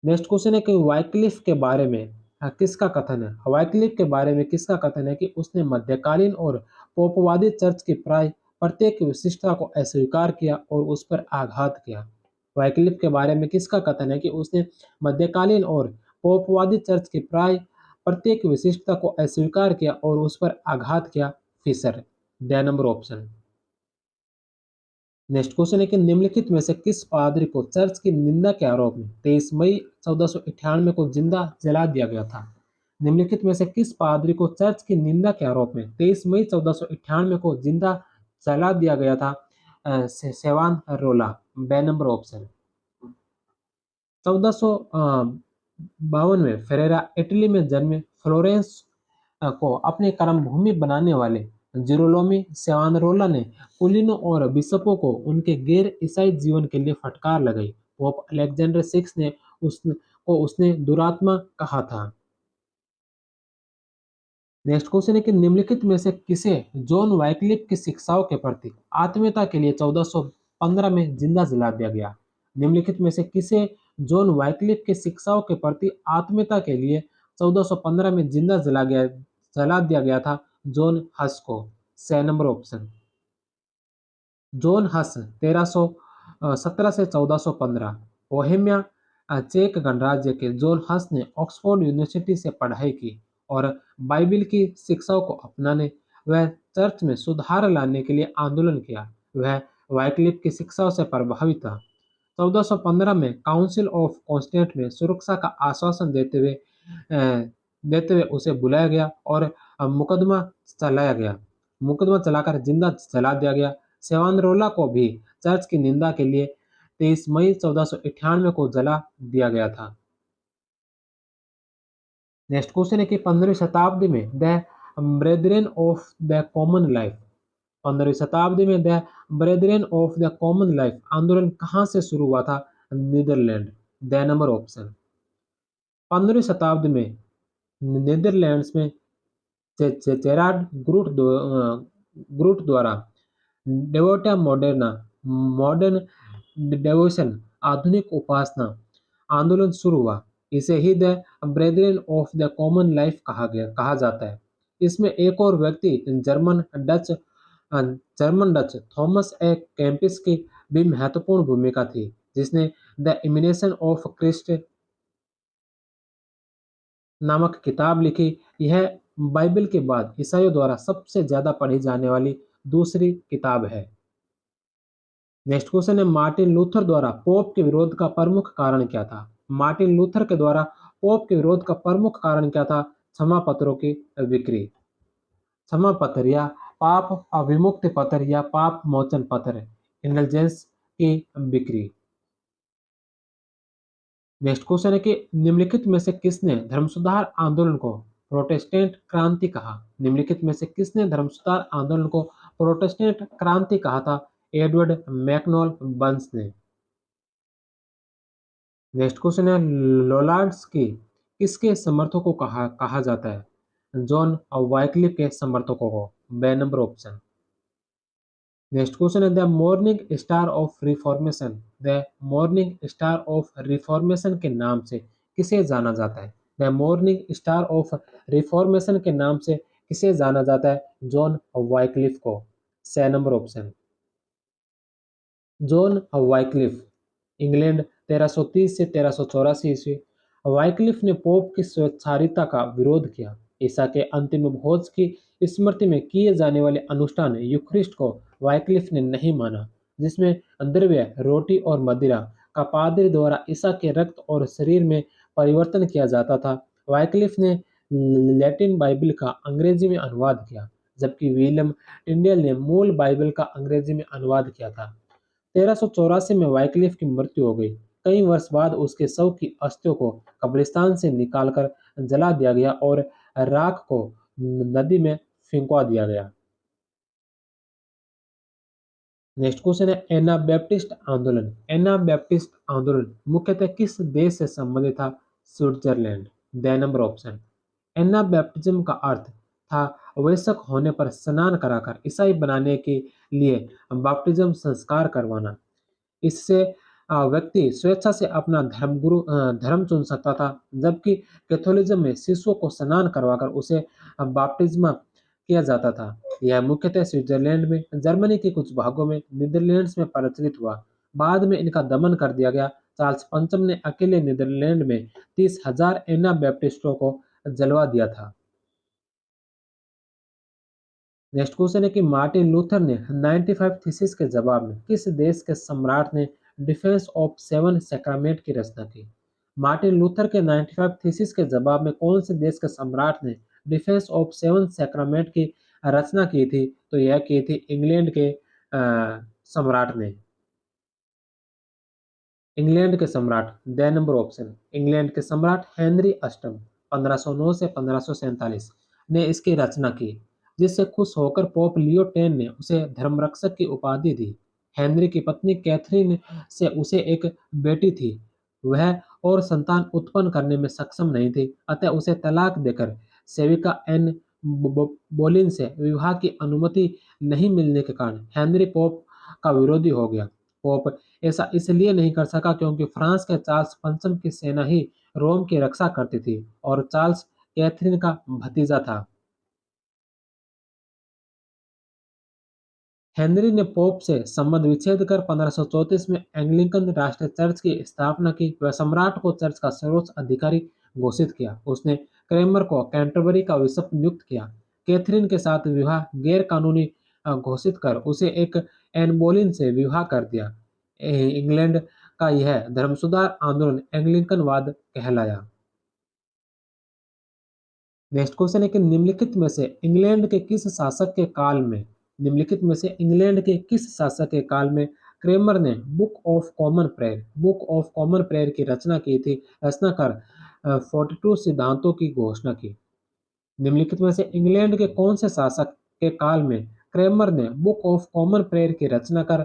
नेक्स्ट क्वेश्चन है कि वाइक्लिफ के बारे में किसका कथन है। वाइक्लिफ के बारे में किसका कथन है कि उसने मध्यकालीन और पोपवादी चर्च की प्राय प्रत्येक विशिष्टता को अस्वीकार किया और उस पर आघात किया। वाइक्लिफ के बारे में किसका कथन है कि उसने मध्यकालीन और पोपवादी चर्च की प्राय प्रत्येक विशिष्टता को अस्वीकार किया और उस पर आघात किया? Fisher. D number option. Next question है कि निम्नलिखित में से किस पादरी को चर्च की निंदा के आरोप में 23 मई 1498 को जिंदा जला दिया गया था? निम्नलिखित में से किस पादरी को चर्च की निंदा के आरोप में 23 मई 1498 को जिंदा जला दिया गया था? सेवान रोला। बे नंबर ऑप्शन। 1452 में फेरेरा इटली में जन्मे फ्लोरेंस को अपनी कर्मभूमि बनाने वाले जिरोलोमी सेवानरोला ने कुलीनों और बिशपों को उनके गैर ईसाई जीवन के लिए फटकार लगाई। पोप अलेक्जेंडर सिक्स ने उसने दुरात्मा कहा था। नेक्स्ट क्वेश्चन है कि निम्नलिखित में से किसे जॉन वाइक्लिफ की शिक्षाओं के प्रति आत्मीयता के लिए 1415 में जिंदा जला दिया गया? निम्नलिखित में से किसे जॉन वाइक्लिफ की शिक्षाओं के प्रति आत्मीयता के लिए 1415 में जला दिया गया था? जॉन हस को। स नंबर ऑप्शन। जॉन हस 1317 से 1415 बोहेमिया चेक गणराज्य के जॉन हस ने ऑक्सफोर्ड यूनिवर्सिटी से पढ़ाई की और बाइबिल की शिक्षाओं को अपनाने वह चर्च में सुधार लाने के लिए आंदोलन किया। वह वाइक्लिफ की शिक्षाओं से प्रभावित था। 1415 में काउंसिल ऑफ कॉन्स्टेंट में सुरक्षा का आश्वासन देते हुए उसे बुलाया गया और मुकदमा चलाया गया। मुकदमा चलाकर जिंदा जला दिया गया। सेवानरोला को भी चर्च की निंदा के लिए 23 मई 1498 को जला दिया गया था। नेक्स्ट क्वेश्चन है कि 15वीं शताब्दी में the Brethren of the Common Life 15वीं शताब्दी में the Brethren of the Common Life आंदोलन कहाँ से शुरू हुआ था? नीदरलैंड। D number option. 15वीं शताब्दी में नीदरलैंड्स में जेरार्ड ग्रूट द्वारा डेवोटा मॉडर्ना मॉडर्न डेवोशन आधुनिक उपासना आंदोलन शुरू हुआ। इसे ही the Brethren of the Common Life कहा जाता है। इसमें एक और व्यक्ति German Dutch Thomas a Kempis की भी महत्वपूर्ण भूमिका थी, जिसने द इमिनेशन ऑफ क्रिस्ट नामक किताब लिखी। यह बाइबल के बाद ईसाइयों द्वारा सबसे ज्यादा पढ़ी जाने वाली दूसरी किताब है। नेक्स्ट क्वेश्चन है मार्टिन लूथर द्वारा पोप के विरोध का प्रमुख कारण क्या था? मार्टिन लूथर के द्वारा पोप के विरोध का प्रमुख कारण क्या था? क्षमा पत्रों की बिक्री। क्षमा पत्र या पाप अविमुक्ति पत्र या पाप मोचन पत्र इंडल्जेंस की बिक्री। नेक्स्ट क्वेश्चन है कि निम्नलिखित में से किसने धर्म सुधार आंदोलन को प्रोटेस्टेंट क्रांति कहा? निम्नलिखित में से किसने धर्म सुधार आंदोलन को प्रोटेस्टेंट क्रांति कहा था? एडवर्ड मैकनॉल बंस ने। नेक्स्ट क्वेश्चन है लोलार्ड्स की किसके समर्थकों को कहा जाता है? जॉन वाइक्लिफ के समर्थकों को। बे नंबर ऑप्शन। नेक्स्ट क्वेश्चन है the morning star of reformation the morning star of reformation के नाम से किसे जाना जाता है? The morning star of reformation के नाम से किसे जाना जाता है? जॉन वाइक्लिफ को। स number option. John Wycliffe England 1330 से 1384 ईस्वी। वाइक्लिफ ने पोप की स्वेच्छाचारिता का विरोध किया। ईसा के अंतिम भोज की स्मृति में किए जाने वाले अनुष्ठान यूखरिस्ट को वाइक्लिफ ने नहीं माना, जिसमें द्रव्य रोटी और मदिरा का पादरी द्वारा ईसा के रक्त और शरीर में परिवर्तन किया जाता था। वाइक्लिफ ने लैटिन बाइबल का अंग्रेजी में अनुवाद किया, जबकि विलियम टिंडेल ने मूल बाइबल का अंग्रेजी में अनुवाद किया था। 1384 में वाइक्लिफ की मृत्यु हो गई। कई वर्ष बाद उसके शव की अस्थियों को कब्रिस्तान से निकालकर जला दिया गया और राख को नदी में फेंकवा दिया गया। नेक्स्ट क्वेश्चन है एनाबैप्टिस्ट आंदोलन। एनाबैप्टिस्ट आंदोलन मुख्यतः किस देश से संबंधित था? Switzerland. D number option. Anabaptism का अर्थ था वयस्क होने पर स्नान कराकर ईसाई बनाने के लिए बपतिस्म संस्कार करवाना। इससे व्यक्ति स्वेच्छा से अपना धर्म चुन सकता था, जबकि कैथोलिज्म में शिशुओं को स्नान करवाकर उसे बपतिस्मा किया जाता था। यह मुख्यतः स्विट्जरलैंड में, जर्मनी के कुछ भागों में, नीदरलैंड्स में प्रचलित हुआ। बाद में इनका दमन कर दिया गया। चार्ल्स पंचम ने अकेले नीदरलैंड में 30,000 एनाबैप्टिस्टों को जलवा दिया था। नेक्स्ट क्वेश्चन है कि मार्टिन लूथर ने 95 थीसिस के जवाब में किस देश के सम्राट ने डिफेंस ऑफ सेवन सैक्रामेंट की रचना की? मार्टिन लूथर के 95 थीसिस के जवाब में कौन से देश के सम्राट ने डिफेंस ऑफ सेवन सैक्रामेंट की रचना की थी? तो यह की थी इंग्लैंड के सम्राट ने। इंग्लैंड के सम्राट, द नंबर ऑप्शन, इंग्लैंड के सम्राट हेनरी अष्टम 1509 से 1547 ने इसकी रचना की, जिससे खुश होकर पोप लियो 10 ने उसे धर्मरक्षक की उपाधि दी। हेनरी की पत्नी कैथरीन से उसे एक बेटी थी। वह और संतान उत्पन्न करने में सक्षम नहीं थी, अतः उसे तलाक देकर सेविका एन बोलिन से विवाह की अनुमति नहीं मिलने के कारण हेनरी पोप का विरोधी हो गया। पोप ऐसा इसलिए नहीं कर सका क्योंकि फ्रांस के चार्ल्स पंचम की सेना ही रोम की रक्षा करती थी और चार्ल्स कैथरीन का भतीजा था। हेनरी ने पोप से संबंध विच्छेद कर 1534 में एंग्लिकन राष्ट्रीय चर्च की स्थापना की। वह सम्राट को चर्च का सर्वोच्च अधिकारी घोषित किया। उसने क्रेमर को कैंटरबरी का बिशप नियुक्त किया। कैथरीन के साथ विवाह गैर कानूनी घोषित कर उसे एक एन बोलिन से विवाह कर दिया। इंग्लैंड का यह धर्म सुधार आंदोलन एंग्लिकनवाद कहलाया। नेक्स्ट क्वेश्चन है कि निम्नलिखित में से इंग्लैंड के किस शासक के काल में क्रेमर ने बुक ऑफ कॉमन प्रेयर की रचना की थी? रचना कर 42 सिद्धांतों की घोषणा की। निम्नलिखित में से इंग्लैंड के कौन से शासक के काल में क्रेमर ने बुक ऑफ कॉमन प्रेयर की रचना कर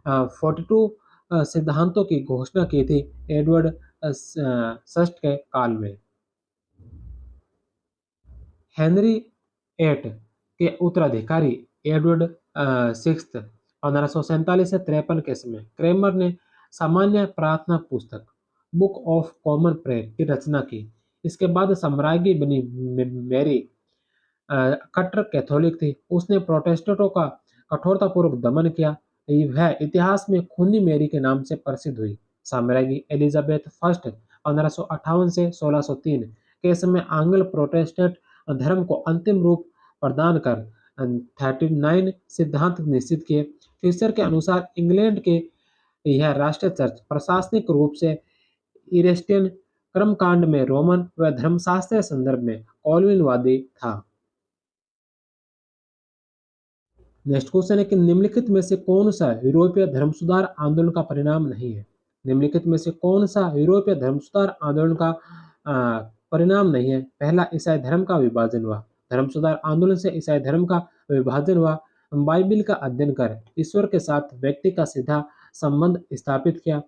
42 सिद्धांतों की घोषणा की थी? एडवर्ड षष्ठ के काल में। हेनरी एट के उत्तराधिकारी एडवर्ड सिक्स्थ 1547 से 53 के समय क्रेमर ने सामान्य प्रार्थना पुस्तक बुक ऑफ कॉमन प्रेयर की रचना की। इसके बाद सम्राज्ञी बनी मैरी कट्टर कैथोलिक थी। उसने प्रोटेस्टेंटों का कठोरतापूर्वक दमन किया। वह इतिहास में खूनी मैरी के नाम से प्रसिद्ध हुई। साम्राज्ञी एलिजाबेथ फर्स्ट 1558 से 1603 के समय आंग्ल प्रोटेस्टेंट धर्म को अंतिम रूप प्रदान कर 39 सिद्धांत निश्चित किए। फिशर के अनुसार इंग्लैंड के यह राष्ट्रीय चर्च प्रशासनिक रूप से इरेस्टियन कर्मकांड में रोमन व धर्मशास्त्रीय संदर्भ में कॉल्विनवादी था। नेक्स्ट क्वेश्चन है कि निम्नलिखित में से कौन सा यूरोपीय धर्म सुधार आंदोलन का परिणाम नहीं है? निम्नलिखित में से कौन सा यूरोपीय धर्म सुधार आंदोलन का परिणाम नहीं है? पहला, ईसाई धर्म का विभाजन हुआ। धर्म सुधार आंदोलन से ईसाई धर्म का विभाजन हुआ। बाइबिल का अध्ययन कर ईश्वर के साथ व्यक्ति का सीधा संबंध स्थापित किया।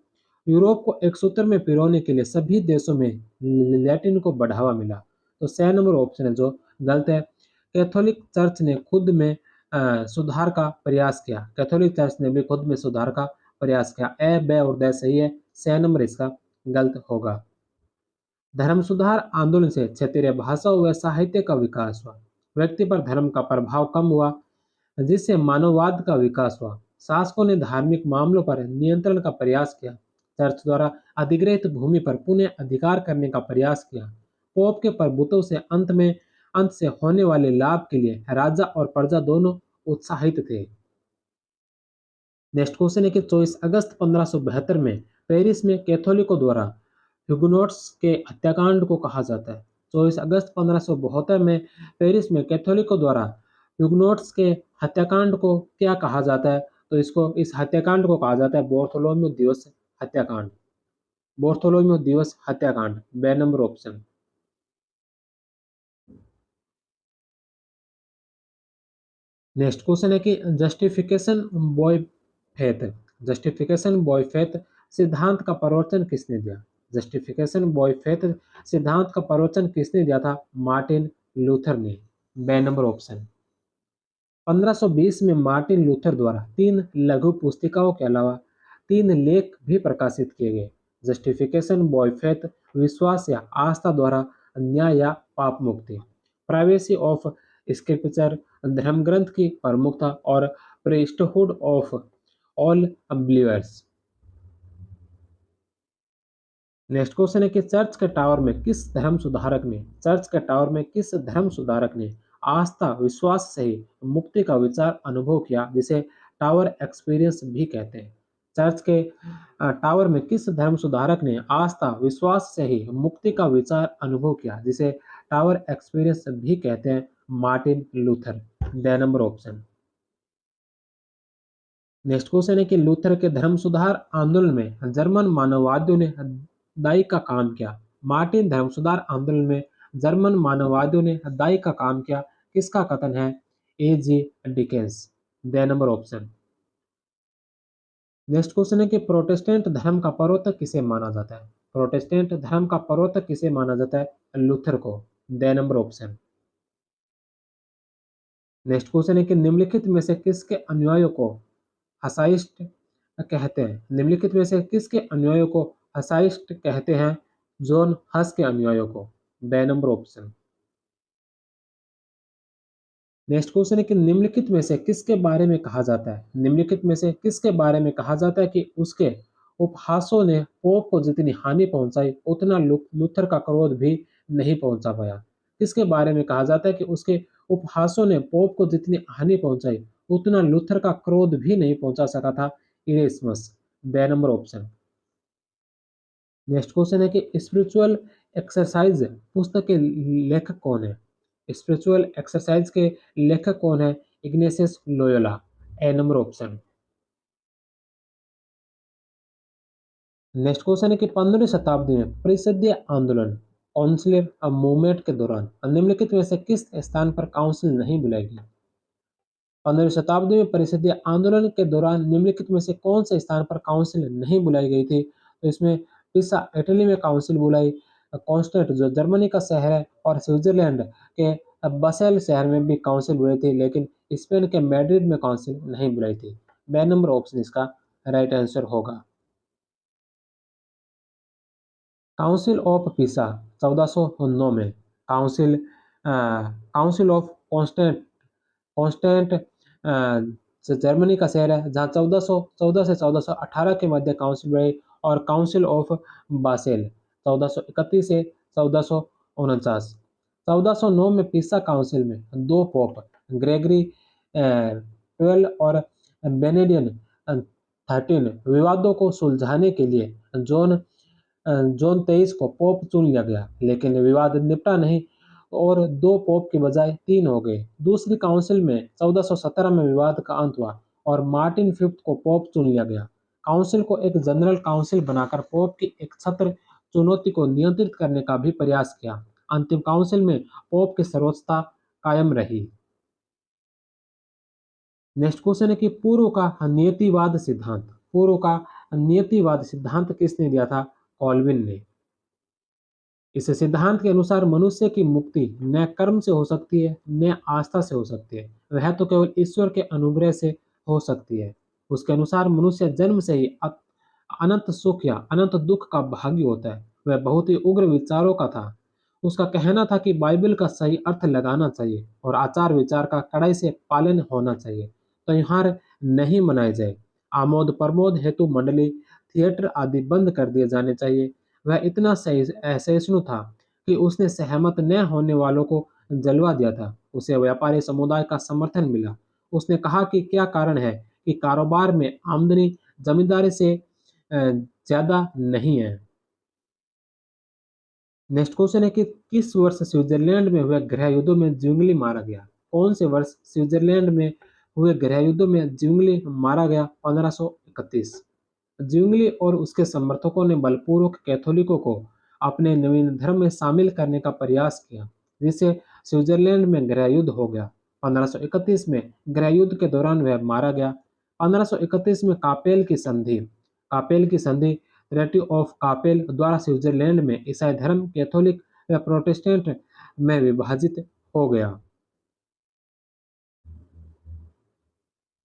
यूरोप को एक सूत्र में पिरोने के लिए सभी देशों में लैटिन को बढ़ावा मिला। तो सही नंबर ऑप्शन है जो गलत है। कैथोलिक चर्च ने खुद में सुधार का प्रयास किया। कैथोलिक चर्च ने भी खुद में सुधार का प्रयास किया। ए, बे और द सही है। सही नंबर इसका गलत होगा। धर्म सुधार आंदोलन से क्षेत्रीय भाषा व साहित्य का विकास हुआ। व्यक्ति पर धर्म का प्रभाव कम हुआ, जिससे मानववाद का विकास हुआ। शासकों ने धार्मिक मामलों पर नियंत्रण का प्रयास किया। चर्च द्वारा अधिग्रहित भूमि पर पुनः अधिकार करने का प्रयास किया। पोप के प्रभुत्व से अंत से होने वाले लाभ के लिए राजा और प्रजा दोनों उत्साहित थे। नेक्स्ट क्वेश्चन है कि 24 अगस्त 1572 में पेरिस में कैथोलिकों द्वारा ह्यूगनोट्स के हत्याकांड को कहा जाता है। 24 अगस्त 1572 में पेरिस में कैथोलिकों द्वारा ह्यूगनोट्स के हत्याकांड को क्या कहा जाता है? तो इस हत्याकांड को कहा जाता है बोर्थोलोम्यू दिवस हत्याकांड। बोर्थोलोम्यू दिवस हत्याकांड, बे नंबर ऑप्शन। नेक्स्ट क्वेश्चन है कि फेथ जस्टिफिकेशन बॉय फेथ सिद्धांत का प्रवचन किसने दिया? जस्टिफिकेशन बॉय फेथ सिद्धांत का प्रवचन किसने दिया था? मार्टिन लूथर ने, बे नंबर ऑप्शन। 1520 में मार्टिन लूथर द्वारा 3 लघु पुस्तिकाओं के अलावा 3 लेख भी प्रकाशित किए गए। जस्टिफिकेशन बॉय फेथ विश्वास या आस्था द्वारा न्याय या पाप मुक्ति, प्राइवेसी ऑफ स्क्रिप्चर धर्म ग्रंथ की प्रमुखता और priesthood of all believers. Next question है कि चर्च के टावर में किस धर्म सुधारक ने आस्था विश्वास से ही मुक्ति का विचार अनुभव किया, जिसे टावर एक्सपीरियंस भी कहते हैं। चर्च के टावर में किस धर्म सुधारक ने आस्था विश्वास से ही मुक्ति का विचार अनुभव किया, जिसे टावर एक्सपीरियंस भी कहते हैं? Martin Luther. The number option. Next question है कि लूथर के धर्म सुधार आंदोलन में जर्मन मानववादियों ने दाई का काम किया। मार्टिन धर्म सुधार आंदोलन में जर्मन मानववादियों ने दाई का काम किया, किसका कथन है? A G Dickens. D number option. Next question है कि प्रोटेस्टेंट धर्म का प्रवर्तक किसे माना जाता है? प्रोटेस्टेंट धर्म का प्रवर्तक किसे माना जाता है? लूथर को। The number option. Next question है कि निम्नलिखित में से किसके अनुयायियों को हसाइस्ट कहते हैं? निम्नलिखित में से किसके अनुयायियों को हसाइस्ट कहते हैं? जॉन हस के अनुयायियों को। बे नंबर ऑप्शन। नेक्स्ट क्वेश्चन है कि निम्नलिखित में से किसके बारे में कहा जाता है? निम्नलिखित में से किसके बारे में कहा जाता है कि उसके उपहासों ने पोप को जितनी हानि पहुंचाई उतना लूथर का क्रोध भी नहीं पहुंचा पाया? किसके बारे में कहा जाता है कि उसके उपहासों ने पोप को जितनी हानि पहुंचाई उतना लूथर का क्रोध भी नहीं पहुंचा सका था? इरेस्मस। बे नंबर ऑप्शन। नेक्स्ट क्वेश्चन है कि स्पिरिचुअल एक्सरसाइज पुस्तक के लेखक कौन है? स्पिरिचुअल एक्सरसाइज के लेखक कौन है? Ignatius Loyola. A number option. Next question है कि 15वीं शताब्दी में परिषदीय आंदोलन काउंसिलर मूवमेंट के दौरान निम्नलिखित में से किस स्थान पर काउंसिल नहीं बुलाई गई? 15वीं शताब्दी में परिषदीय आंदोलन के दौरान निम्नलिखित में से कौन से स्थान पर काउंसिल नहीं बुलाई गई थी? तो इसमें पिसा इटली में काउंसिल बुलाई, कॉन्स्टेंट जो जर्मनी का शहर है, और स्विट्जरलैंड के बसेल शहर में भी काउंसिल बुलाई थी, लेकिन स्पेन के मैड्रिड में काउंसिल नहीं बुलाई थी। बे नंबर ऑप्शन इसका राइट आंसर होगा। काउंसिल ऑफ पिसा 1409 में, council council of constant Germany का शहर है, जहाँ 1414 से 1418 के मध्य काउंसिल रही, और काउंसिल ऑफ बासेल 1431 से 1449। 1409 में पिसा काउंसिल में दो पोप ग्रेगरी 12 और बेनेडियन 13 विवादों को सुलझाने के लिए जॉन 23 को पोप चुन लिया गया, लेकिन विवाद निपटा नहीं और दो पोप के बजाय तीन हो गए। दूसरी काउंसिल में 1417 में विवाद का अंत हुआ और मार्टिन फिफ्थ को पोप चुन लिया गया। काउंसिल को एक जनरल काउंसिल बनाकर पोप की एक छत्र चुनौती को नियंत्रित करने का भी प्रयास किया। अंतिम काउंसिल में पोप की सर्वोच्चता कायम रही। नेक्स्ट क्वेश्चन है कि पूर्व का नियतिवाद सिद्धांत किसने दिया था? कॉल्विन ने। इस सिद्धांत के अनुसार मनुष्य की मुक्ति न कर्म से हो सकती है न आस्था से हो सकती है, वह तो केवल ईश्वर के अनुग्रह से हो सकती है। उसके अनुसार मनुष्य जन्म से ही अनंत सुख या अनंत दुख का भागी होता है। वह बहुत ही उग्र विचारों का था। उसका कहना था कि बाइबल का सही अर्थ लगाना चाहिए और आचार विचार का कड़ाई से पालन होना चाहिए, त्योहार नहीं मनाए जाए, आमोद प्रमोद हेतु मंडली थिएटर आदि बंद कर दिए जाने चाहिए। वह इतना असहिष्णु था कि उसने सहमत न होने वालों को जलवा दिया था। उसे व्यापारी समुदाय का समर्थन मिला। उसने कहा कि क्या कारण है कि कारोबार में आमदनी जमींदारी से ज्यादा नहीं है। नेक्स्ट क्वेश्चन है कि किस वर्ष स्विट्जरलैंड में हुए गृह युद्धों में ज्विंगली मारा गया? कौन से वर्ष स्विट्जरलैंड में हुए गृह युद्धों में ज्विंगली मारा गया? 1531। ज्विंगली और उसके समर्थकों ने बलपूर्वक कैथोलिकों को अपने नवीन धर्म में शामिल करने का प्रयास किया, जिससे स्विट्जरलैंड में गृह युद्ध हो गया। 1531 में गृह युद्ध के दौरान वह मारा गया। 1531 में कापेल की संधि ट्रीटी ऑफ कापेल द्वारा स्विट्जरलैंड में ईसाई धर्म कैथोलिक व प्रोटेस्टेंट में विभाजित हो गया।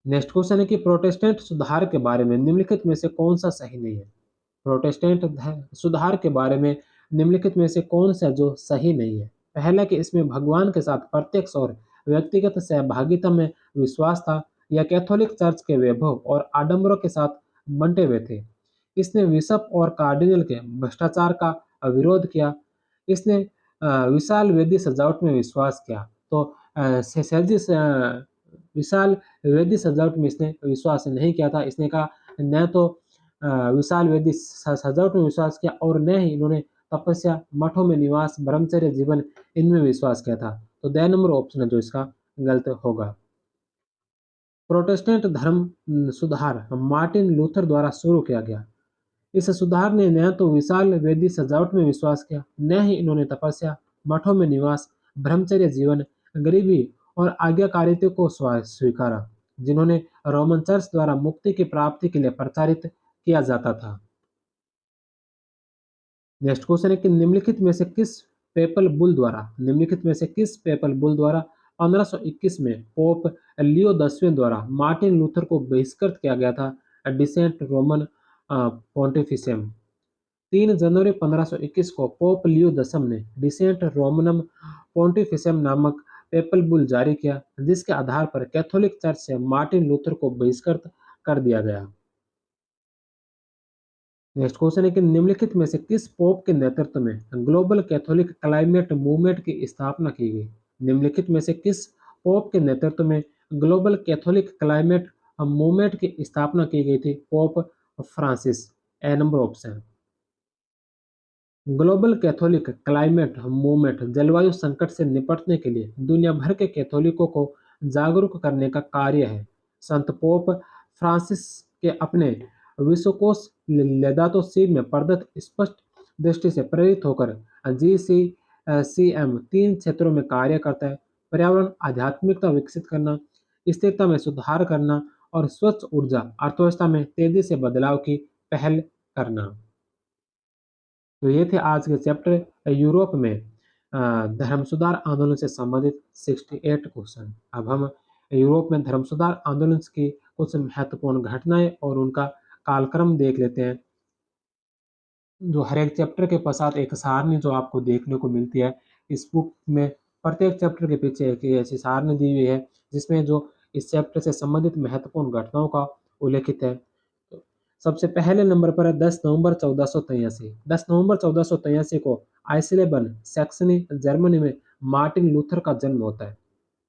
नेक्स्ट क्वेश्चन है कि प्रोटेस्टेंट सुधार के बारे में निम्नलिखित में से कौन सा सही नहीं है? सुधार के बारे में निम्नलिखित में से कौन सा जो सही नहीं है? पहला कि इसमें भगवान के साथ प्रत्यक्ष और व्यक्तिगत सहभागिता में विश्वास था, या कैथोलिक चर्च के वैभव और आडंबरों के साथ बंटे हुए थे। इसने बिशप और कार्डिनल के भ्रष्टाचार का विरोध किया। इसने विशाल वेदी सजावट में विश्वास किया। तो सेल्जियस विशाल वेदी सजावट में इसने विश्वास नहीं किया था। इसने कहा न तो विशाल वेदी सजावट में विश्वास किया और न ही इन्होंने तपस्या, मठों में निवास, ब्रह्मचर्य जीवन इनमें विश्वास किया था। तो द नंबर ऑप्शन है जो इसका गलत होगा। प्रोटेस्टेंट धर्म सुधार मार्टिन लूथर द्वारा शुरू किया गया। इस सुधार ने न तो विशाल वेदी सजावट में विश्वास किया, न ही इन्होंने तपस्या, मठों में निवास, ब्रह्मचर्य जीवन, गरीबी और आज्ञाकारिता को स्वीकारा, जिन्होंने रोमन चर्च द्वारा मुक्ति की प्राप्ति के लिए प्रचारित किया जाता था। नेक्स्ट क्वेश्चन है कि निम्नलिखित में से किस पेपल बुल द्वारा 1521 में पोप लियो 10वें द्वारा मार्टिन लूथर को बहिष्कृत किया गया था? Decent Roman पोंटिफिसियम। 3 जनवरी 1521 को पोप लियो 10 ने डिसेंट रोमनम पोंटिफिसियम नामक पेपल बुल जारी किया, जिसके आधार पर कैथोलिक चर्च से मार्टिन लूथर को बहिष्कृत कर दिया गया। नेक्स्ट क्वेश्चन है कि निम्नलिखित में से किस पोप के नेतृत्व में ग्लोबल कैथोलिक क्लाइमेट मूवमेंट की स्थापना की गई? निम्नलिखित में से किस पोप के नेतृत्व में ग्लोबल कैथोलिक क्लाइमेट मूवमेंट की स्थापना की गई थी? Pope Francis. A number option. Global Catholic climate movement जलवायु संकट से निपटने के लिए दुनिया भर के कैथोलिकों को जागरूक करने का कार्य है। संत पोप फ्रांसिस के अपने विश्वकोश लेदातो सी में प्रदत्त स्पष्ट दृष्टि से प्रेरित होकर GCCM 3 क्षेत्रों में कार्य करता है: पर्यावरण, आध्यात्मिकता विकसित करना, स्थिरता में सुधार करना और स्वच्छ ऊर्जा अर्थव्यवस्था में तेजी से बदलाव की पहल करना। तो ये थे आज के चैप्टर यूरोप में धर्म सुधार आंदोलन से संबंधित 68 क्वेश्चन। अब हम यूरोप में धर्म सुधार आंदोलन की कुछ महत्वपूर्ण घटनाएं और उनका कालक्रम देख लेते हैं। जो हर एक चैप्टर के पश्चात एक सारणी जो आपको देखने को मिलती है। इस बुक में प्रत्येक चैप्टर के पीछे एक ऐसी सारणी दी हुई है जिसमें जो इस चैप्टर से संबंधित महत्वपूर्ण घटनाओं का उल्लेखित है। तो सबसे पहले नंबर पर है 10 नवंबर 1483। 10 नवंबर 1483 को आइसलेबन, सैक्सनी, जर्मनी में मार्टिन लूथर का जन्म होता है।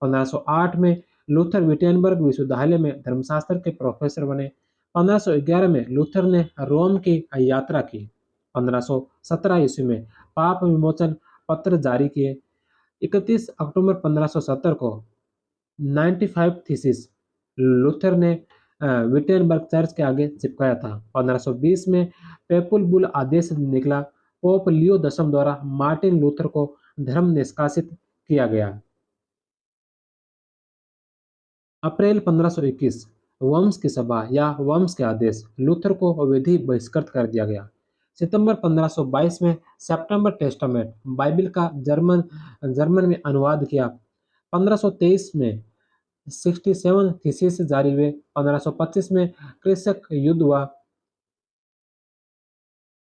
1508 में लूथर विटेनबर्ग विश्वविद्यालय में धर्मशास्त्र के प्रोफेसर बने। 1511 में लूथर ने रोम की यात्रा की। 1517 ईस्वी में पाप विमोचन पत्र जारी किए। 31 अक्टूबर 1570 को 95 थीसिस लूथर ने विटेनबर्ग चर्च के आगे चिपकाया था। 1520 में पेपुल बुल आदेश निकला। पोप लियो 10 द्वारा मार्टिन लूथर को धर्म निष्कासित किया गया। अप्रैल 1521 वर्म्स की सभा या वर्म्स के आदेश लूथर को विधि बहिष्कृत कर दिया गया। सितंबर 1522 में सेप्टेम्बर टेस्टामेंट बाइबिल का जर्मन में अनुवाद किया। 1523 में 67 थीसिस जारी हुए। 1525 में कृषक युद्ध हुआ।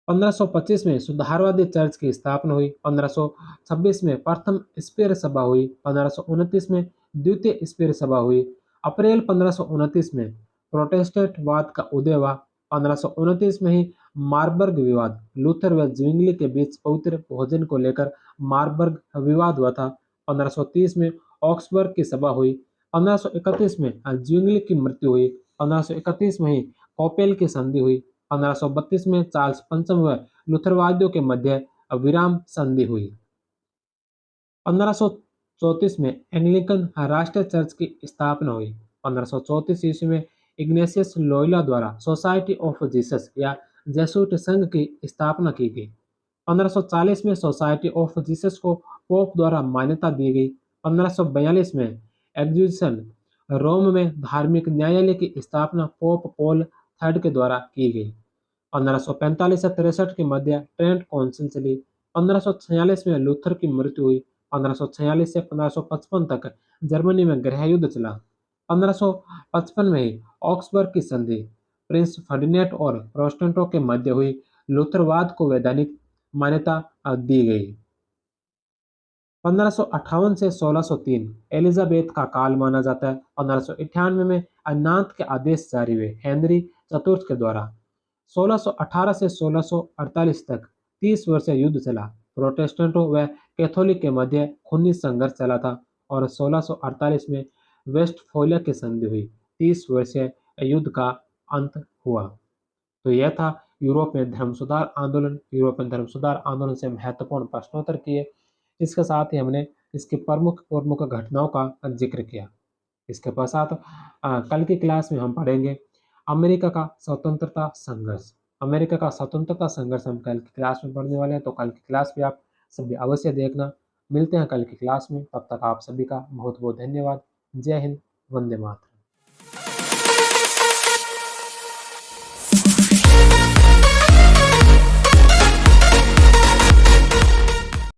1525 में सुधारवादी चर्च की स्थापना हुई। 1526 में प्रथम स्पेयर सभा हुई। 1529 में द्वितीय स्पेयर सभा हुई। अप्रैल 1529 में प्रोटेस्टेंटवाद का उदय हुआ। 1529 में ही मार्बर्ग विवाद लूथर व ज्विंगली के बीच पवित्र भोजन को लेकर मार्बर्ग विवाद हुआ था। 1530 में ऑक्सबर्ग की सभा हुई। 1531 में ज्विंगली की मृत्यु हुई। 1531 में ही कॉपेल की संधि हुई। 1532 में चार्ल्स पंचम व लूथरवादियों के मध्य विराम संधि हुई। 1534 में एंग्लिकन राष्ट्रीय चर्च की स्थापना हुई। 1534 ईस्वी में इग्नेशियस लोयोला द्वारा सोसाइटी ऑफ जीसस या जेसुइट संघ की स्थापना की गई। 1540 में सोसाइटी ऑफ जीसस को पोप द्वारा मान्यता दी गई। 1542 में एग्जीक्यूशन रोम में धार्मिक न्यायालय की स्थापना पोप पॉल थर्ड के द्वारा की गई। 1545 से 63 के मध्य ट्रेंट काउंसिल चली। 1546 में लूथर की मृत्यु हुई। 1546 से 1555 तक जर्मनी में गृह युद्ध चला। 1555 में ही ऑक्सबर्ग की संधि प्रिंस फर्डिनेंड और प्रोटेस्टेंटों के मध्य हुई। लूथरवाद को वैधानिक मान्यता दी गई। 1558 से 1603 एलिजाबेथ का काल माना जाता है। 1598 में अनाथ के आदेश जारी हुए हेनरी चतुर्थ के द्वारा। 1618 से 1648 तक 30 वर्षीय युद्ध चला। प्रोटेस्टेंटों व कैथोलिक के मध्य खूनी संघर्ष चला था और 1648 में वेस्टफालिया की संधि हुई। 30 वर्षीय युद्ध का अंत हुआ। तो यह था यूरोप में धर्म सुधार आंदोलन। यूरोप में धर्म सुधार आंदोलन से महत्वपूर्ण प्रश्नोत्तर किए। इसके साथ ही हमने इसकी प्रमुख प्रमुख घटनाओं का जिक्र किया। इसके पश्चात कल की क्लास में हम पढ़ेंगे अमेरिका का स्वतंत्रता संघर्ष। अमेरिका का स्वतंत्रता संघर्ष हम कल की क्लास में पढ़ने वाले हैं, तो कल की क्लास भी आप सभी अवश्य देखना। मिलते हैं कल की क्लास में, तब तक आप सभी का बहुत बहुत धन्यवाद। जय हिंद, वंदे मातरम।